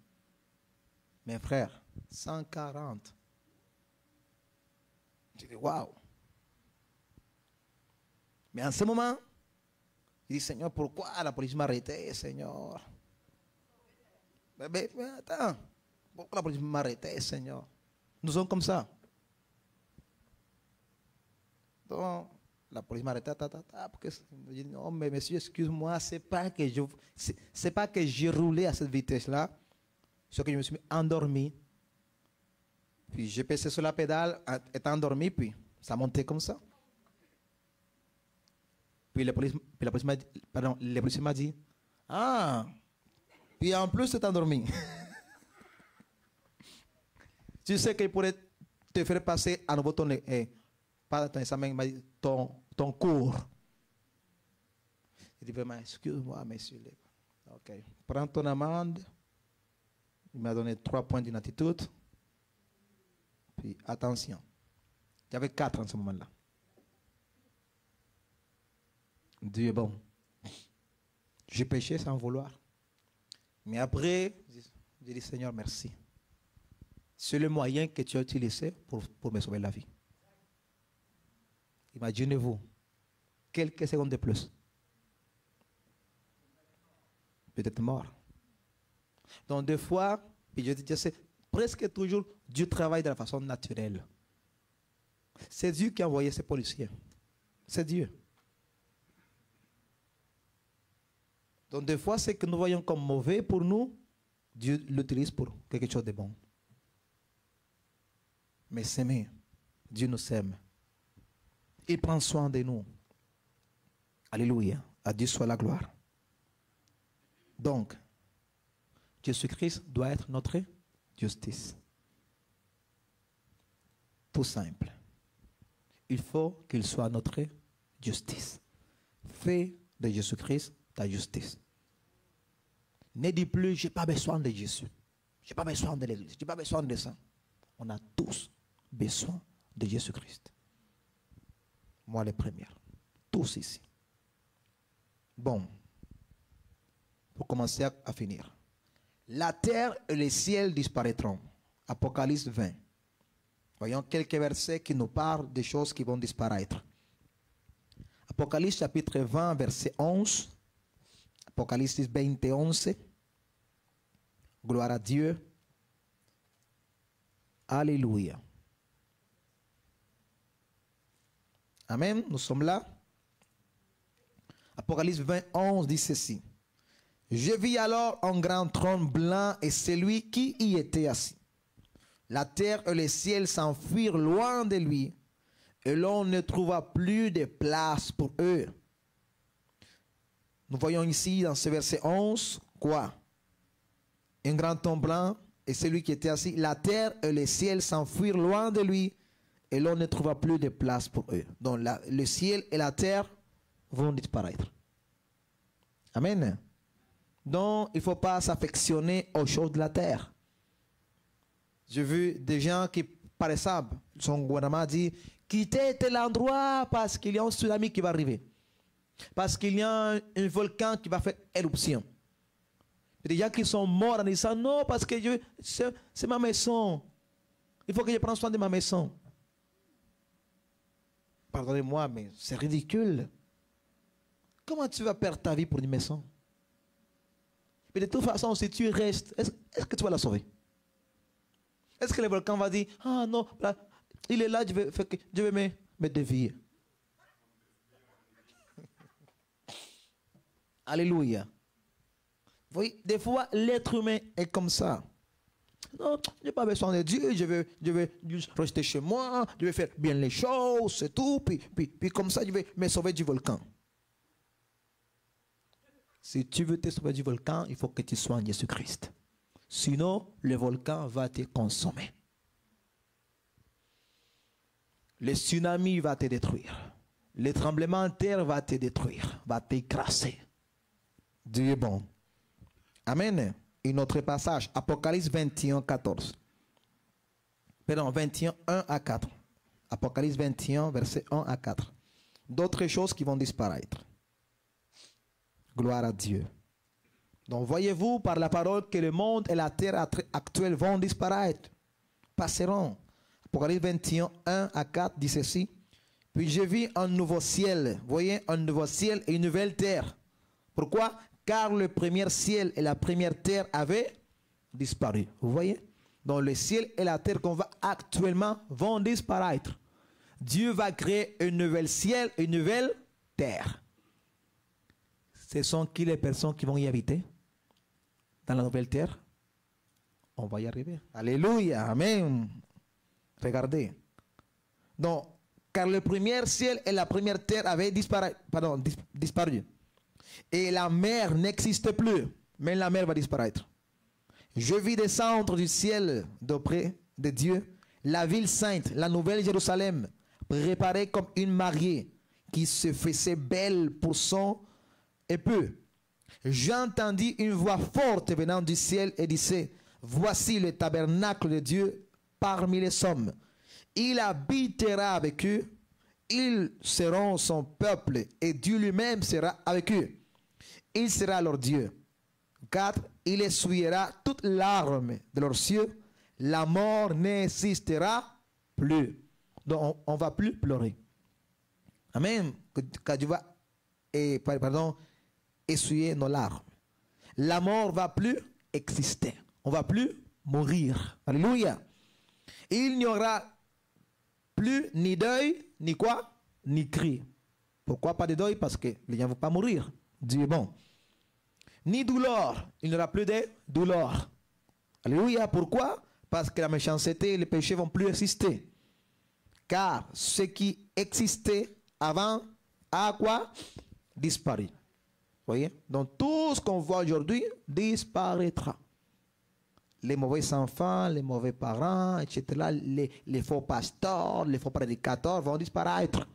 Mes frères, 140. J'ai dit, waouh. Mais en ce moment, je dis, Seigneur, pourquoi la police m'a arrêté, Seigneur? Mais attends, pourquoi la police m'a arrêté, Seigneur? Nous sommes comme ça. Donc, la police m'a arrêté, je dis, non, mais monsieur, excuse-moi, c'est pas que j'ai roulé à cette vitesse-là, c'est que je me suis endormi. Puis j'ai pesé sur la pédale, étant endormi, puis ça montait comme ça. Puis le policier m'a dit, ah, puis en plus, tu es endormi. Tu sais qu'il pourrait te faire passer à nouveau pas ton examen, mais ton cours. Il dit vraiment, excuse-moi, monsieur. Ok, prends ton amende. Il m'a donné 3 points d'inaptitude. Puis attention, j'avais 4 en ce moment-là. Dieu est bon. J'ai péché sans vouloir. Mais après, j'ai dit, Seigneur, merci. C'est le moyen que tu as utilisé pour me sauver la vie. Imaginez-vous, quelques secondes de plus. Peut-être mort. Donc des fois, je sais, presque toujours, Dieu travaille de la façon naturelle. C'est Dieu qui a envoyé ces policiers. C'est Dieu. Donc des fois, ce que nous voyons comme mauvais pour nous, Dieu l'utilise pour quelque chose de bon. Mais s'aimer, Dieu nous aime. Il prend soin de nous. Alléluia. À Dieu soit la gloire. Donc, Jésus-Christ doit être notre justice. Tout simple. Il faut qu'il soit notre justice. Fais de Jésus-Christ ta justice. Ne dis plus, je n'ai pas besoin de Jésus. Je n'ai pas besoin de l'Église. Je n'ai pas besoin de ça. On a tous besoin de Jésus-Christ. Moi, les premières. Tous ici. Bon. Pour commencer à finir. La terre et les ciels disparaîtront. Apocalypse 20. Voyons quelques versets qui nous parlent des choses qui vont disparaître. Apocalypse chapitre 20, verset 11. Apocalypse 20 et 11. Gloire à Dieu. Alléluia. Amen. Nous sommes là. Apocalypse 20, 11 dit ceci. Je vis alors un grand trône blanc et celui qui y était assis. La terre et le ciel s'enfuirent loin de lui et l'on ne trouva plus de place pour eux. Nous voyons ici dans ce verset 11 quoi? Un grand trône blanc et celui qui était assis. La terre et le ciel s'enfuirent loin de lui et l'on ne trouva plus de place pour eux. Donc le ciel et la terre vont disparaître. Amen. Donc il ne faut pas s'affectionner aux choses de la terre. J'ai vu des gens qui, par exemple, son gouvernement dit quittez tel endroit parce qu'il y a un tsunami qui va arriver. Parce qu'il y a un volcan qui va faire éruption. Il y a des gens qui sont morts en disant non, parce que c'est ma maison. Il faut que je prenne soin de ma maison. Pardonnez-moi, mais c'est ridicule. Comment tu vas perdre ta vie pour une maison? Mais de toute façon, si tu restes, est-ce que tu vas la sauver? Est-ce que le volcan va dire, ah non, là, il est là, je vais me dévier. Alléluia. Vous voyez, des fois, l'être humain est comme ça. Non, je n'ai pas besoin de Dieu, je vais juste rester chez moi, je vais faire bien les choses, c'est tout, puis comme ça, je vais me sauver du volcan. Si tu veux te sauver du volcan, il faut que tu sois en Jésus-Christ. Sinon, le volcan va te consommer. Le tsunami va te détruire. Le tremblement de terre va te détruire, va t'écraser. Dieu est bon. Amen. Un autre passage, Apocalypse 21, 14. Pardon, 21, 1 à 4. Apocalypse 21, verset 1 à 4. D'autres choses qui vont disparaître. Gloire à Dieu. Donc voyez-vous par la parole que le monde et la terre actuelle vont disparaître, passeront. Apocalypse 21, 1 à 4 dit ceci. Puis j'ai vu un nouveau ciel, voyez, un nouveau ciel et une nouvelle terre. Pourquoi? Car le premier ciel et la première terre avaient disparu. Vous voyez? Donc le ciel et la terre qu'on voit actuellement vont disparaître. Dieu va créer un nouvel ciel et une nouvelle terre. Ce sont qui les personnes qui vont y habiter dans la nouvelle terre? On va y arriver. Alléluia. Amen. Regardez. Donc, car le premier ciel et la première terre avaient disparu. Et la mer n'existe plus. Mais la mer va disparaître. Je vis descendre du ciel d'auprès de Dieu la ville sainte, la nouvelle Jérusalem, préparée comme une mariée qui se faisait belle pour son époux. J'entendis une voix forte venant du ciel et disait, voici le tabernacle de Dieu parmi les hommes. Il habitera avec eux, ils seront son peuple et Dieu lui-même sera avec eux. Il sera leur Dieu. 4. Il essuiera toutes larmes de leurs yeux. La mort n'existera plus. Donc on ne va plus pleurer. Amen. Quand Dieu va essuyer nos larmes. La mort ne va plus exister. On ne va plus mourir. Alléluia. Il n'y aura plus ni deuil, ni quoi? Ni cri. Pourquoi pas de deuil? Parce que les gens ne vont pas mourir. Dieu est bon. Ni douleur. Il n'y aura plus de douleur. Alléluia. Pourquoi? Parce que la méchanceté et les péchés ne vont plus exister. Car ce qui existait avant a quoi? Disparu. Voyez? Donc tout ce qu'on voit aujourd'hui disparaîtra. Les mauvais enfants, les mauvais parents, etc., les faux pasteurs, les faux prédicateurs vont disparaître.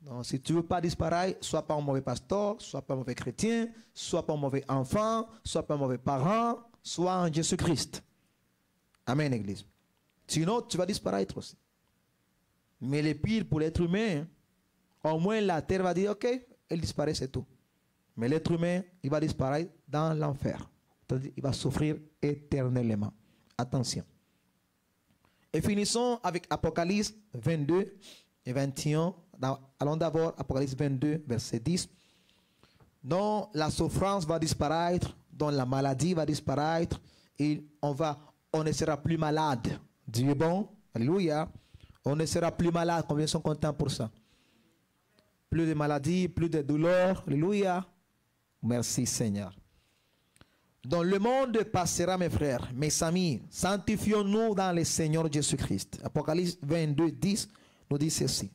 Donc, si tu ne veux pas disparaître, sois pas un mauvais pasteur, sois pas un mauvais chrétien, sois pas un mauvais enfant, sois pas un mauvais parent, sois en Jésus-Christ. Amen, Église. Sinon, tu vas disparaître aussi. Mais le pire pour l'être humain, au moins la terre va dire, ok, elle disparaît, c'est tout. Mais l'être humain, il va disparaître dans l'enfer. Il va souffrir éternellement. Attention. Et finissons avec Apocalypse 22 et 21. Allons d'abord Apocalypse 22, verset 10. Dont la souffrance va disparaître, dont la maladie va disparaître, et on ne sera plus malade. Dieu est bon. Alléluia. On ne sera plus malade. Combien sont contents pour ça? Plus de maladies, plus de douleurs. Alléluia. Merci Seigneur. Donc le monde passera, mes frères, mes amis. Sanctifions-nous dans le Seigneur Jésus-Christ. Apocalypse 22, 10 nous dit ceci.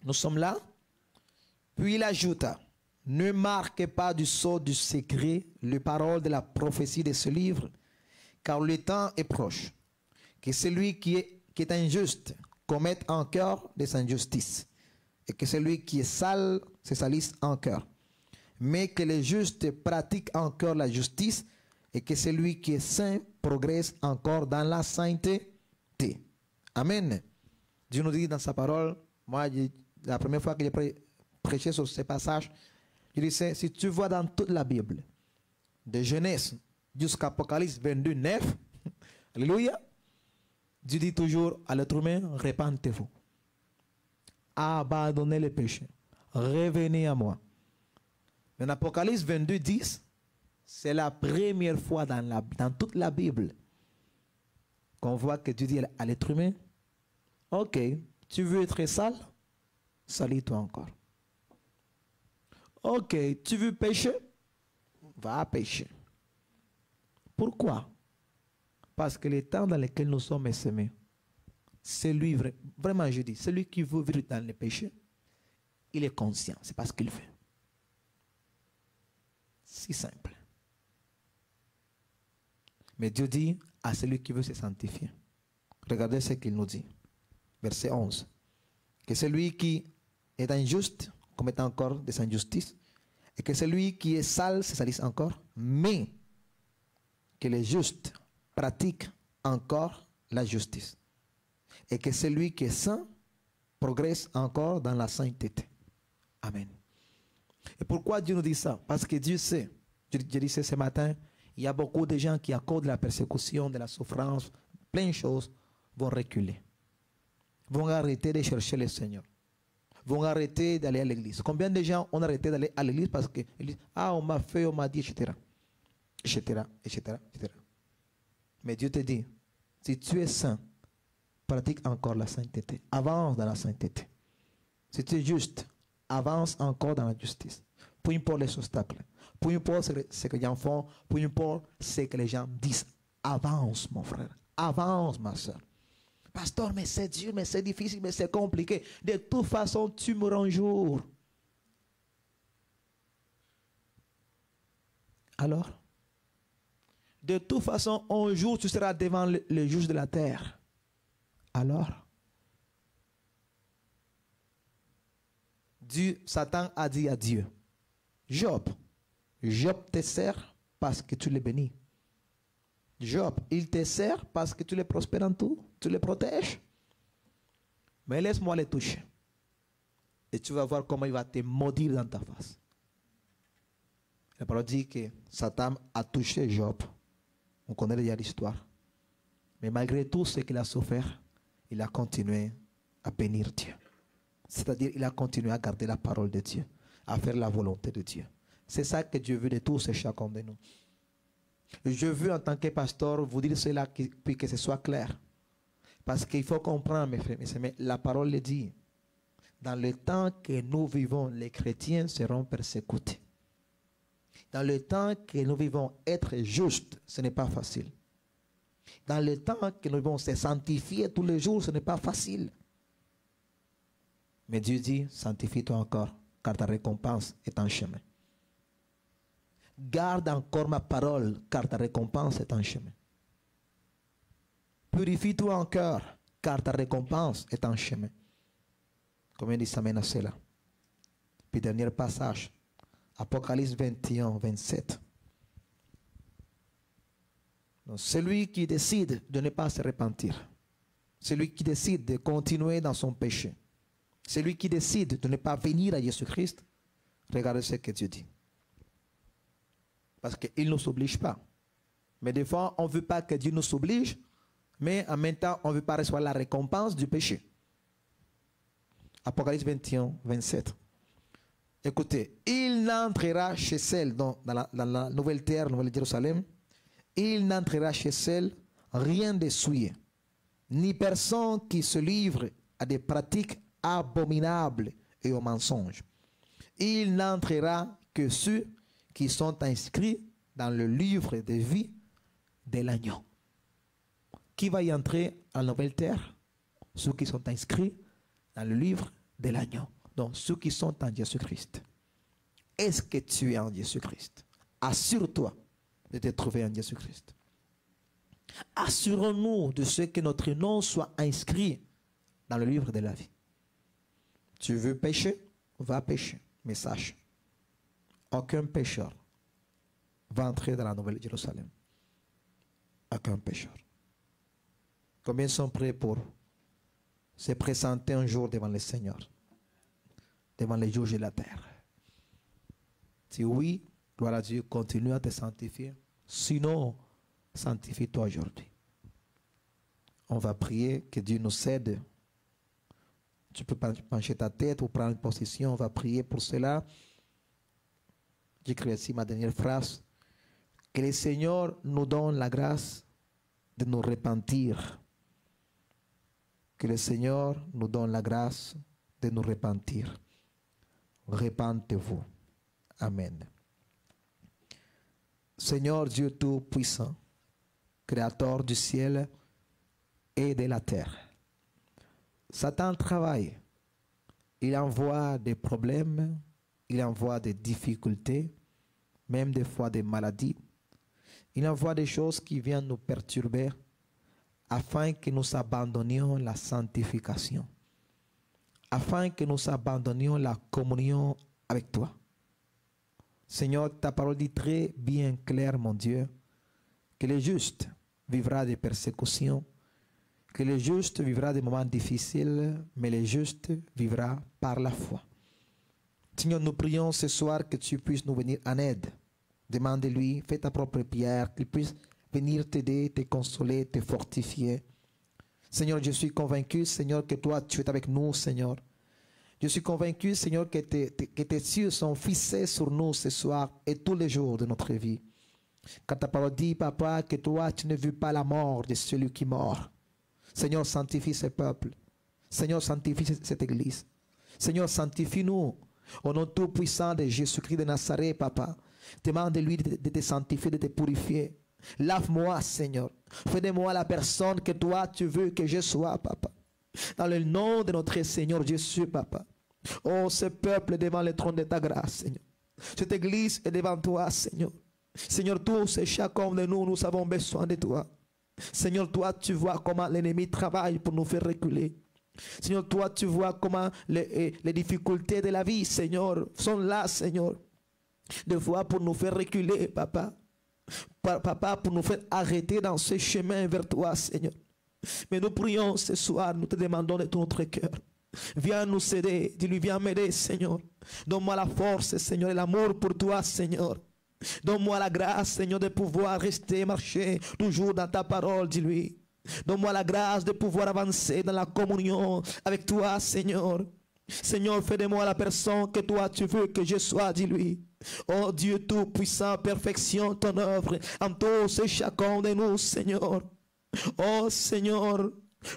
Nous sommes là. Puis il ajouta, ne marquez pas du sceau du secret les paroles de la prophétie de ce livre, car le temps est proche. Que celui qui est injuste commette en cœur des injustices, et que celui qui est sale se salisse en cœur. Mais que les justes pratiquent encore la justice et que celui qui est saint progresse encore dans la sainteté. Amen. Dieu nous dit dans sa parole, moi, la première fois que j'ai prêché sur ces passages, je disais, si tu vois dans toute la Bible, de Genèse jusqu'à Apocalypse 22, 9, alléluia, Dieu dit toujours à l'être humain, repentez-vous. Abandonnez les péchés. Revenez à moi. Mais en Apocalypse 22, 10, c'est la première fois dans toute la Bible qu'on voit que Dieu dit à l'être humain, ok, tu veux être sale? Salis-toi encore. Ok, tu veux pécher? Va pécher. Pourquoi? Parce que le temps dans lequel nous sommes semés, celui, vraiment je dis, celui qui veut vivre dans le péché, il est conscient, c'est pas ce qu'il fait. Si simple. Mais Dieu dit à celui qui veut se sanctifier. Regardez ce qu'il nous dit. Verset 11. Que celui qui est injuste commette encore des injustices, et que celui qui est sale se salisse encore, mais que les justes pratiquent encore la justice, et que celui qui est saint progresse encore dans la sainteté. Amen. Et pourquoi Dieu nous dit ça? Parce que Dieu sait, je disais ce matin, il y a beaucoup de gens qui, à cause de la persécution, de la souffrance, plein de choses, vont reculer. Vont arrêter de chercher le Seigneur. Vont arrêter d'aller à l'église. Combien de gens ont arrêté d'aller à l'église parce que on m'a fait, on m'a dit, etc. etc. etc. etc. Mais Dieu te dit, si tu es saint, pratique encore la sainteté. Avance dans la sainteté. Si tu es juste, avance encore dans la justice. Peu importe les obstacles. Peu importe ce que les gens font. Peu importe ce que les gens disent. Avance, mon frère. Avance, ma soeur. Pasteur, mais c'est dur, mais c'est difficile, mais c'est compliqué. De toute façon, tu mourras un jour. Alors, de toute façon, un jour, tu seras devant le juge de la terre. Alors, Satan a dit à Dieu, Job te sert parce que tu le bénis. Job, il te sert parce que tu le prospères en tout, tu le protèges. Mais laisse-moi le toucher. Et tu vas voir comment il va te maudire dans ta face. La parole dit que Satan a touché Job. On connaît déjà l'histoire. Mais malgré tout ce qu'il a souffert, il a continué à bénir Dieu. C'est-à-dire, il a continué à garder la parole de Dieu, à faire la volonté de Dieu. C'est ça que Dieu veut de tous et chacun de nous. Je veux, en tant que pasteur, vous dire cela, puis que ce soit clair. Parce qu'il faut comprendre, mes frères, mais la parole le dit. Dans le temps que nous vivons, les chrétiens seront persécutés. Dans le temps que nous vivons, être juste, ce n'est pas facile. Dans le temps que nous vivons se sanctifier tous les jours, ce n'est pas facile. Mais Dieu dit, sanctifie-toi encore, car ta récompense est en chemin. Garde encore ma parole, car ta récompense est en chemin. Purifie-toi encore, car ta récompense est en chemin. Combien dit amen à cela? Puis dernier passage, Apocalypse 21, 27. Donc, celui qui décide de ne pas se repentir, celui qui décide de continuer dans son péché, celui qui décide de ne pas venir à Jésus-Christ, regardez ce que Dieu dit. Parce qu'il ne nous oblige pas. Mais des fois, on ne veut pas que Dieu nous oblige, mais en même temps, on ne veut pas recevoir la récompense du péché. Apocalypse 21, 27. Écoutez, il n'entrera chez celle, dans la nouvelle terre, nouvelle Jérusalem, il n'entrera chez celle rien de souillé, ni personne qui se livre à des pratiques abominables et aux mensonges. Il n'entrera que ceux qui sont inscrits dans le livre de vie de l'agneau. Qui va y entrer en nouvelle terre? Ceux qui sont inscrits dans le livre de l'agneau. Donc, ceux qui sont en Jésus-Christ. Est-ce que tu es en Jésus-Christ? Assure-toi de te trouver en Jésus-Christ. Assurons-nous de ce que notre nom soit inscrit dans le livre de la vie. Tu veux pécher? Va pécher. Mais sache, aucun pécheur va entrer dans la nouvelle Jérusalem. Aucun pécheur. Combien sont prêts pour se présenter un jour devant le Seigneur, devant les juges de la terre? Si oui, gloire à Dieu, continue à te sanctifier. Sinon, sanctifie-toi aujourd'hui. On va prier que Dieu nous aide. Tu peux pencher ta tête ou prendre une position. On va prier pour cela. J'écris ici ma dernière phrase. Que le Seigneur nous donne la grâce de nous repentir. Que le Seigneur nous donne la grâce de nous repentir. Repentez-vous. Amen. Seigneur Dieu Tout-Puissant, créateur du ciel et de la terre. Satan travaille. Il envoie des problèmes, il envoie des difficultés, même des fois des maladies. Il envoie des choses qui viennent nous perturber afin que nous abandonnions la sanctification, afin que nous abandonnions la communion avec toi. Seigneur, ta parole dit très bien clair, mon Dieu, que le juste vivra des persécutions, que le juste vivra des moments difficiles, mais le juste vivra par la foi. Seigneur, nous prions ce soir que tu puisses nous venir en aide. Demande-lui, fais ta propre prière, qu'il puisse venir t'aider, te consoler, te fortifier. Seigneur, je suis convaincu, Seigneur, que toi, tu es avec nous, Seigneur. Je suis convaincu, Seigneur, que tes cieux sont fixés sur nous ce soir et tous les jours de notre vie. Quand ta parole dit, Papa, que toi, tu ne veux pas la mort de celui qui mord. Seigneur, sanctifie ce peuple. Seigneur, sanctifie cette église. Seigneur, sanctifie-nous. Au nom tout-puissant de Jésus-Christ de Nazareth, Papa. Demande-lui de te sanctifier, de te purifier. Lave-moi, Seigneur. Fais de moi la personne que toi, tu veux que je sois, Papa. Dans le nom de notre Seigneur Jésus, Papa. Oh, ce peuple est devant le trône de ta grâce, Seigneur. Cette église est devant toi, Seigneur. Seigneur, tous et chacun de nous, nous avons besoin de toi. Seigneur, toi, tu vois comment l'ennemi travaille pour nous faire reculer. Seigneur, toi, tu vois comment les difficultés de la vie, Seigneur, sont là, Seigneur. Des fois pour nous faire reculer, Papa. Papa, pour nous faire arrêter dans ce chemin vers toi, Seigneur. Mais nous prions ce soir, nous te demandons de tout notre cœur. Viens nous aider, dis-lui, viens m'aider, Seigneur. Donne-moi la force, Seigneur, et l'amour pour toi, Seigneur. Donne-moi la grâce, Seigneur, de pouvoir rester, marcher toujours dans ta parole, dis-lui. Donne-moi la grâce de pouvoir avancer dans la communion avec toi, Seigneur. Seigneur, fais de moi la personne que toi tu veux que je sois, dis-lui. Oh Dieu tout-puissant, perfectionne ton œuvre en tous et chacun de nous, Seigneur. Oh Seigneur,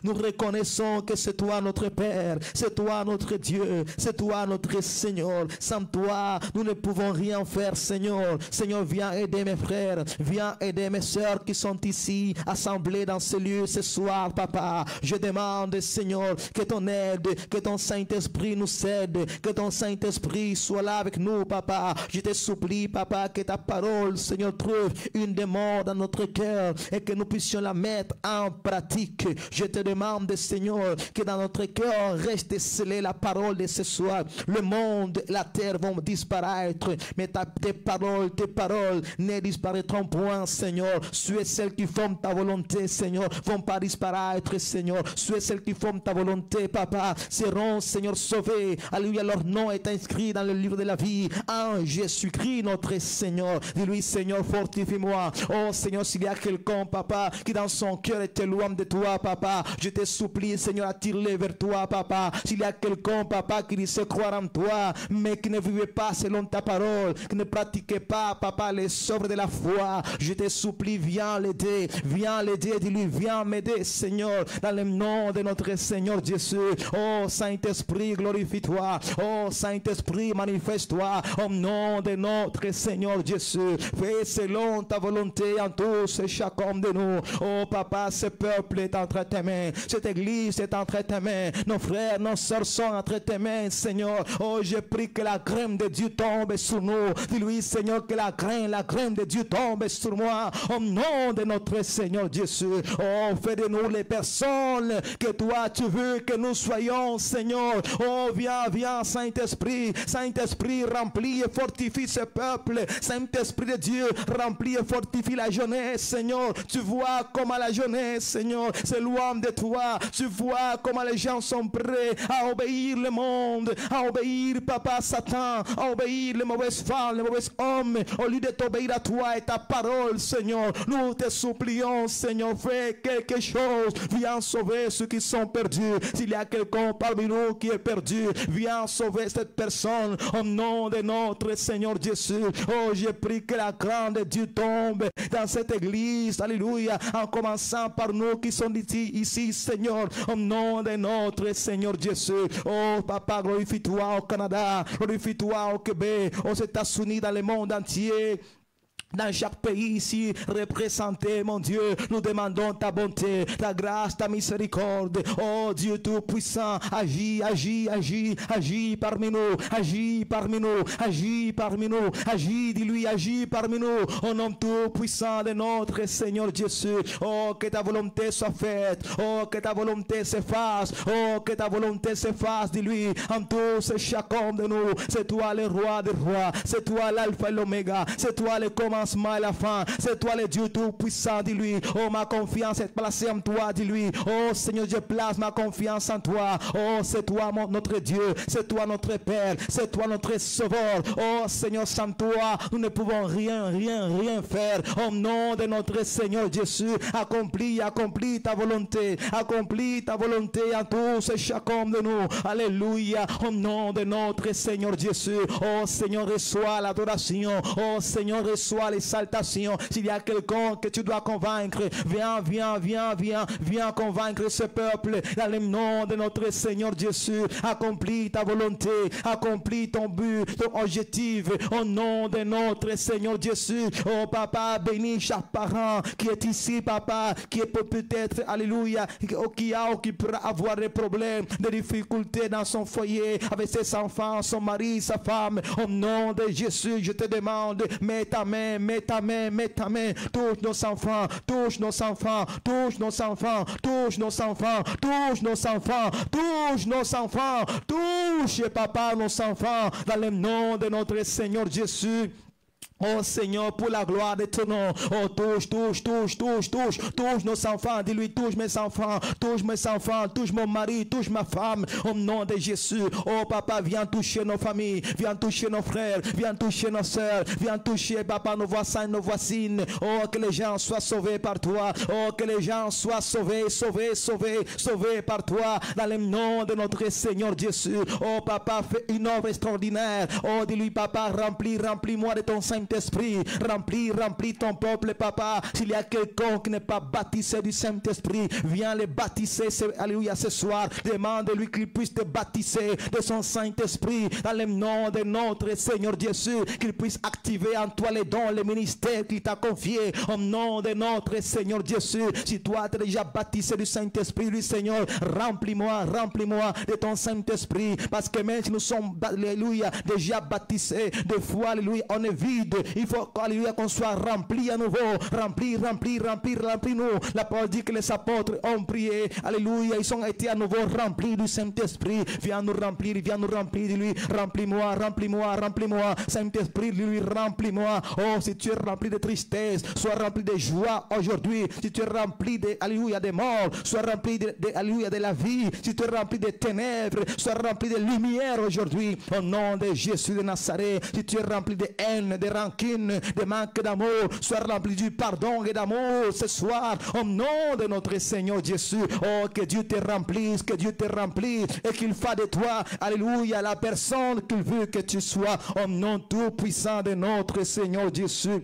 nous reconnaissons que c'est toi notre Père, c'est toi notre Dieu, c'est toi notre Seigneur. Sans toi, nous ne pouvons rien faire, Seigneur. Seigneur, viens aider mes frères, viens aider mes sœurs qui sont ici, assemblées dans ce lieu ce soir, Papa. Je demande, Seigneur, que ton aide, que ton Saint-Esprit nous aide, que ton Saint-Esprit soit là avec nous, Papa. Je te supplie, Papa, que ta parole, Seigneur, trouve une demeure dans notre cœur et que nous puissions la mettre en pratique. Je te demande, Seigneur, que dans notre cœur reste scellée la parole de ce soir. Le monde, la terre vont disparaître, mais tes paroles ne disparaîtront point, Seigneur. Ceux et celles qui font ta volonté, Seigneur, vont pas disparaître, Seigneur. Ceux et celles qui font ta volonté, Papa, seront, Seigneur, sauvés. Alléluia, leur nom est inscrit dans le livre de la vie en Jésus-Christ, notre Seigneur. Dis-lui, Seigneur, fortifie-moi. Oh, Seigneur, s'il y a quelqu'un, Papa, qui dans son cœur est loin de toi, Papa, je te supplie, Seigneur, attire-les vers toi, Papa. S'il y a quelqu'un, Papa, qui sait croire en toi, mais qui ne vivait pas selon ta parole, qui ne pratiquait pas, Papa, les œuvres de la foi, je te supplie, viens l'aider, dis-lui, viens m'aider, Seigneur, dans le nom de notre Seigneur Jésus. Oh, Saint-Esprit, glorifie-toi. Oh, Saint-Esprit, manifeste-toi au nom de notre Seigneur Jésus. Fais selon ta volonté en tous et chacun de nous. Oh, Papa, ce peuple est entre tes mains. Cette église est entre tes mains. Nos frères, nos sœurs sont entre tes mains, Seigneur. Oh, je prie que la grâce de Dieu tombe sur nous. Dis-lui, Seigneur, que la grâce de Dieu tombe sur moi. Au nom de notre Seigneur Jésus. Oh, fais de nous les personnes que toi tu veux que nous soyons, Seigneur. Oh, viens, Saint-Esprit. Saint-Esprit, remplis et fortifie ce peuple. Saint-Esprit de Dieu, remplis et fortifie la jeunesse, Seigneur. Tu vois comment la jeunesse, Seigneur, c'est loin de toi. Tu vois comment les gens sont prêts à obéir le monde, à obéir, Papa, Satan, à obéir les mauvaises femmes, les mauvais hommes, au lieu de t'obéir à toi et ta parole, Seigneur. Nous te supplions, Seigneur, fais quelque chose. Viens sauver ceux qui sont perdus. S'il y a quelqu'un parmi nous qui est perdu, viens sauver cette personne au nom de notre Seigneur Jésus. Oh, je prie que la grâce de Dieu tombe dans cette église. Alléluia. En commençant par nous qui sont ici, Seigneur, au nom de notre Seigneur Jésus. Oh, Papa, glorifie-toi au Canada, glorifie-toi au Québec, aux États-Unis, dans le monde entier. dans chaque pays ici représenté, mon Dieu, nous demandons ta bonté, ta grâce, ta miséricorde. Oh Dieu Tout-Puissant, agis, agis, agis, agis parmi nous, agis parmi nous, agis parmi nous, agis, dis-lui, agis parmi nous, au nom Tout-Puissant de notre Seigneur Jésus. Oh, que ta volonté soit faite, oh, que ta volonté se fasse, oh, que ta volonté se fasse, dis-lui, en tous et chacun de nous. C'est toi le roi des rois, c'est toi l'alpha et l'oméga, c'est toi le commencement et la fin, c'est toi le Dieu Tout-Puissant, dis-lui. Oh, ma confiance est placée en toi, dis-lui. Oh Seigneur, je place ma confiance en toi. Oh, c'est toi notre Dieu, c'est toi notre Père, c'est toi notre Sauveur. Oh Seigneur, sans toi, nous ne pouvons rien faire. Au nom de notre Seigneur Jésus, accomplis ta volonté en tous et chacun de nous. Alléluia, au nom de notre Seigneur Jésus. Oh Seigneur, reçois l'adoration. Oh Seigneur, reçois l'exaltation. S'il y a quelqu'un que tu dois convaincre, viens convaincre ce peuple dans le nom de notre Seigneur Jésus. Accomplis ta volonté, accomplis ton but, ton objectif au nom de notre Seigneur Jésus. Oh Papa, bénis chaque parent qui est ici, Papa, qui peut peut-être, alléluia, qui pourra avoir des problèmes, des difficultés dans son foyer, avec ses enfants, son mari, sa femme. Au nom de Jésus, je te demande, mets ta main, touche nos enfants, touche nos enfants, touche nos enfants, touche nos enfants, touche nos enfants, touche nos enfants, touche, Papa, nos enfants, dans le nom de notre Seigneur Jésus. Oh Seigneur, pour la gloire de ton nom. Oh, touche nos enfants. Dis-lui, touche mes enfants, touche mon mari, touche ma femme. Au nom de Jésus. Oh Papa, viens toucher nos familles, viens toucher nos frères, viens toucher nos soeurs, viens toucher, Papa, nos voisins, nos voisines. Oh, que les gens soient sauvés par toi. Oh, que les gens soient sauvés par toi. Dans le nom de notre Seigneur Jésus. Oh Papa, fais une œuvre extraordinaire. Oh, dis-lui, Papa, remplis-moi de ton Saint-Esprit, remplis ton peuple, Papa. S'il y a quelqu'un qui n'est pas baptisé du Saint-Esprit, viens le baptiser, alléluia, ce soir. Demande-lui qu'il puisse te baptiser de son Saint-Esprit dans le nom de notre Seigneur Jésus, qu'il puisse activer en toi les dons, les ministères qu'il t'a confiés au nom de notre Seigneur Jésus. Si toi tu es déjà baptisé du Saint-Esprit, lui Seigneur, remplis-moi de ton Saint-Esprit, parce que même si nous sommes, alléluia, déjà baptisés de foi, alléluia, on est vide. Il faut, alléluia, qu'on soit rempli à nouveau. Remplis-nous. La parole dit que les apôtres ont prié. Alléluia. Ils ont été à nouveau remplis du Saint-Esprit. Viens nous remplir de lui. Remplis-moi. Saint-Esprit, lui, remplis-moi. Oh, si tu es rempli de tristesse, sois rempli de joie aujourd'hui. Si tu es rempli de, alléluia, de mort, sois rempli alléluia, de la vie. Si tu es rempli de ténèbres, sois rempli de lumière aujourd'hui. Au nom de Jésus de Nazareth. Si tu es rempli de haine, de rancune, de manque d'amour, sois rempli du pardon et d'amour ce soir, au nom de notre Seigneur Jésus. Oh, que Dieu te remplisse, et qu'il fasse de toi, alléluia, la personne qu'il veut que tu sois, au nom tout puissant de notre Seigneur Jésus.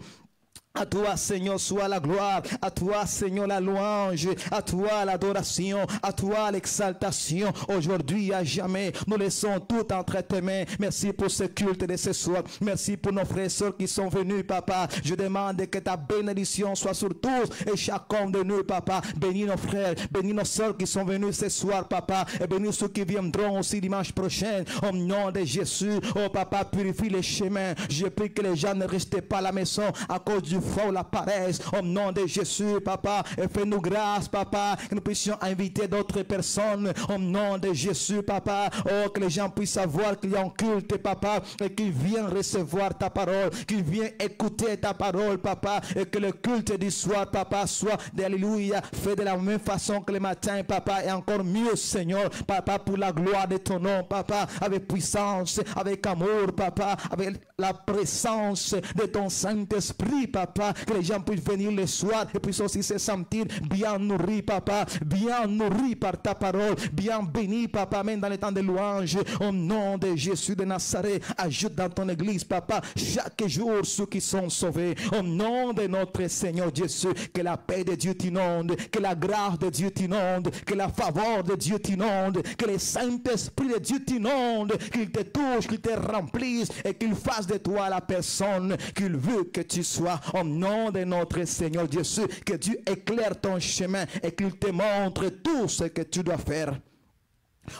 À toi, Seigneur, soit la gloire. À toi, Seigneur, la louange. À toi, l'adoration. À toi, l'exaltation. Aujourd'hui, à jamais, nous laissons tout entre tes mains. Merci pour ce culte de ce soir. Merci pour nos frères et sœurs qui sont venus, Papa. Je demande que ta bénédiction soit sur tous et chacun de nous, Papa. Bénis nos frères, bénis nos sœurs qui sont venus ce soir, Papa. Et bénis ceux qui viendront aussi dimanche prochain. Au nom de Jésus, oh Papa, purifie les chemins. Je prie que les gens ne restent pas à la maison à cause du faux, la paresse. Au nom de Jésus, Papa, et fais-nous grâce, Papa, que nous puissions inviter d'autres personnes. Au nom de Jésus, Papa, oh, que les gens puissent savoir qu'il y a un culte, Papa, et qu'ils viennent recevoir ta parole, qu'ils viennent écouter ta parole, Papa, et que le culte du soir, Papa, soit, alléluia, fait de la même façon que le matin, Papa, et encore mieux, Seigneur, Papa, pour la gloire de ton nom, Papa, avec puissance, avec amour, Papa, avec la présence de ton Saint-Esprit, Papa. papa, que les gens puissent venir le soir et puissent aussi se sentir bien nourris, papa, bien nourris par ta parole, bien bénis, papa, même dans les temps de louange. Au nom de Jésus de Nazareth, ajoute dans ton église, papa, chaque jour ceux qui sont sauvés. Au nom de notre Seigneur Jésus, que la paix de Dieu t'inonde, que la grâce de Dieu t'inonde, que la faveur de Dieu t'inonde, que le Saint-Esprit de Dieu t'inonde, qu'il te touche, qu'il te remplisse et qu'il fasse de toi la personne qu'il veut que tu sois. Au nom de notre Seigneur Jésus, que Dieu éclaire ton chemin et qu'il te montre tout ce que tu dois faire.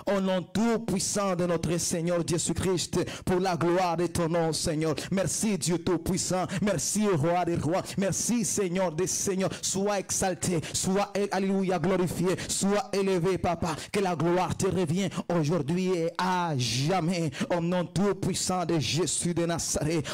Au nom tout puissant de notre Seigneur Jésus-Christ, pour la gloire de ton nom, Seigneur. Merci Dieu tout-puissant. Merci Roi des rois. Merci Seigneur des seigneurs. Sois exalté, sois, alléluia, glorifié, sois élevé, papa. Que la gloire te revienne aujourd'hui et à jamais. Au nom tout puissant de Jésus de Nazareth.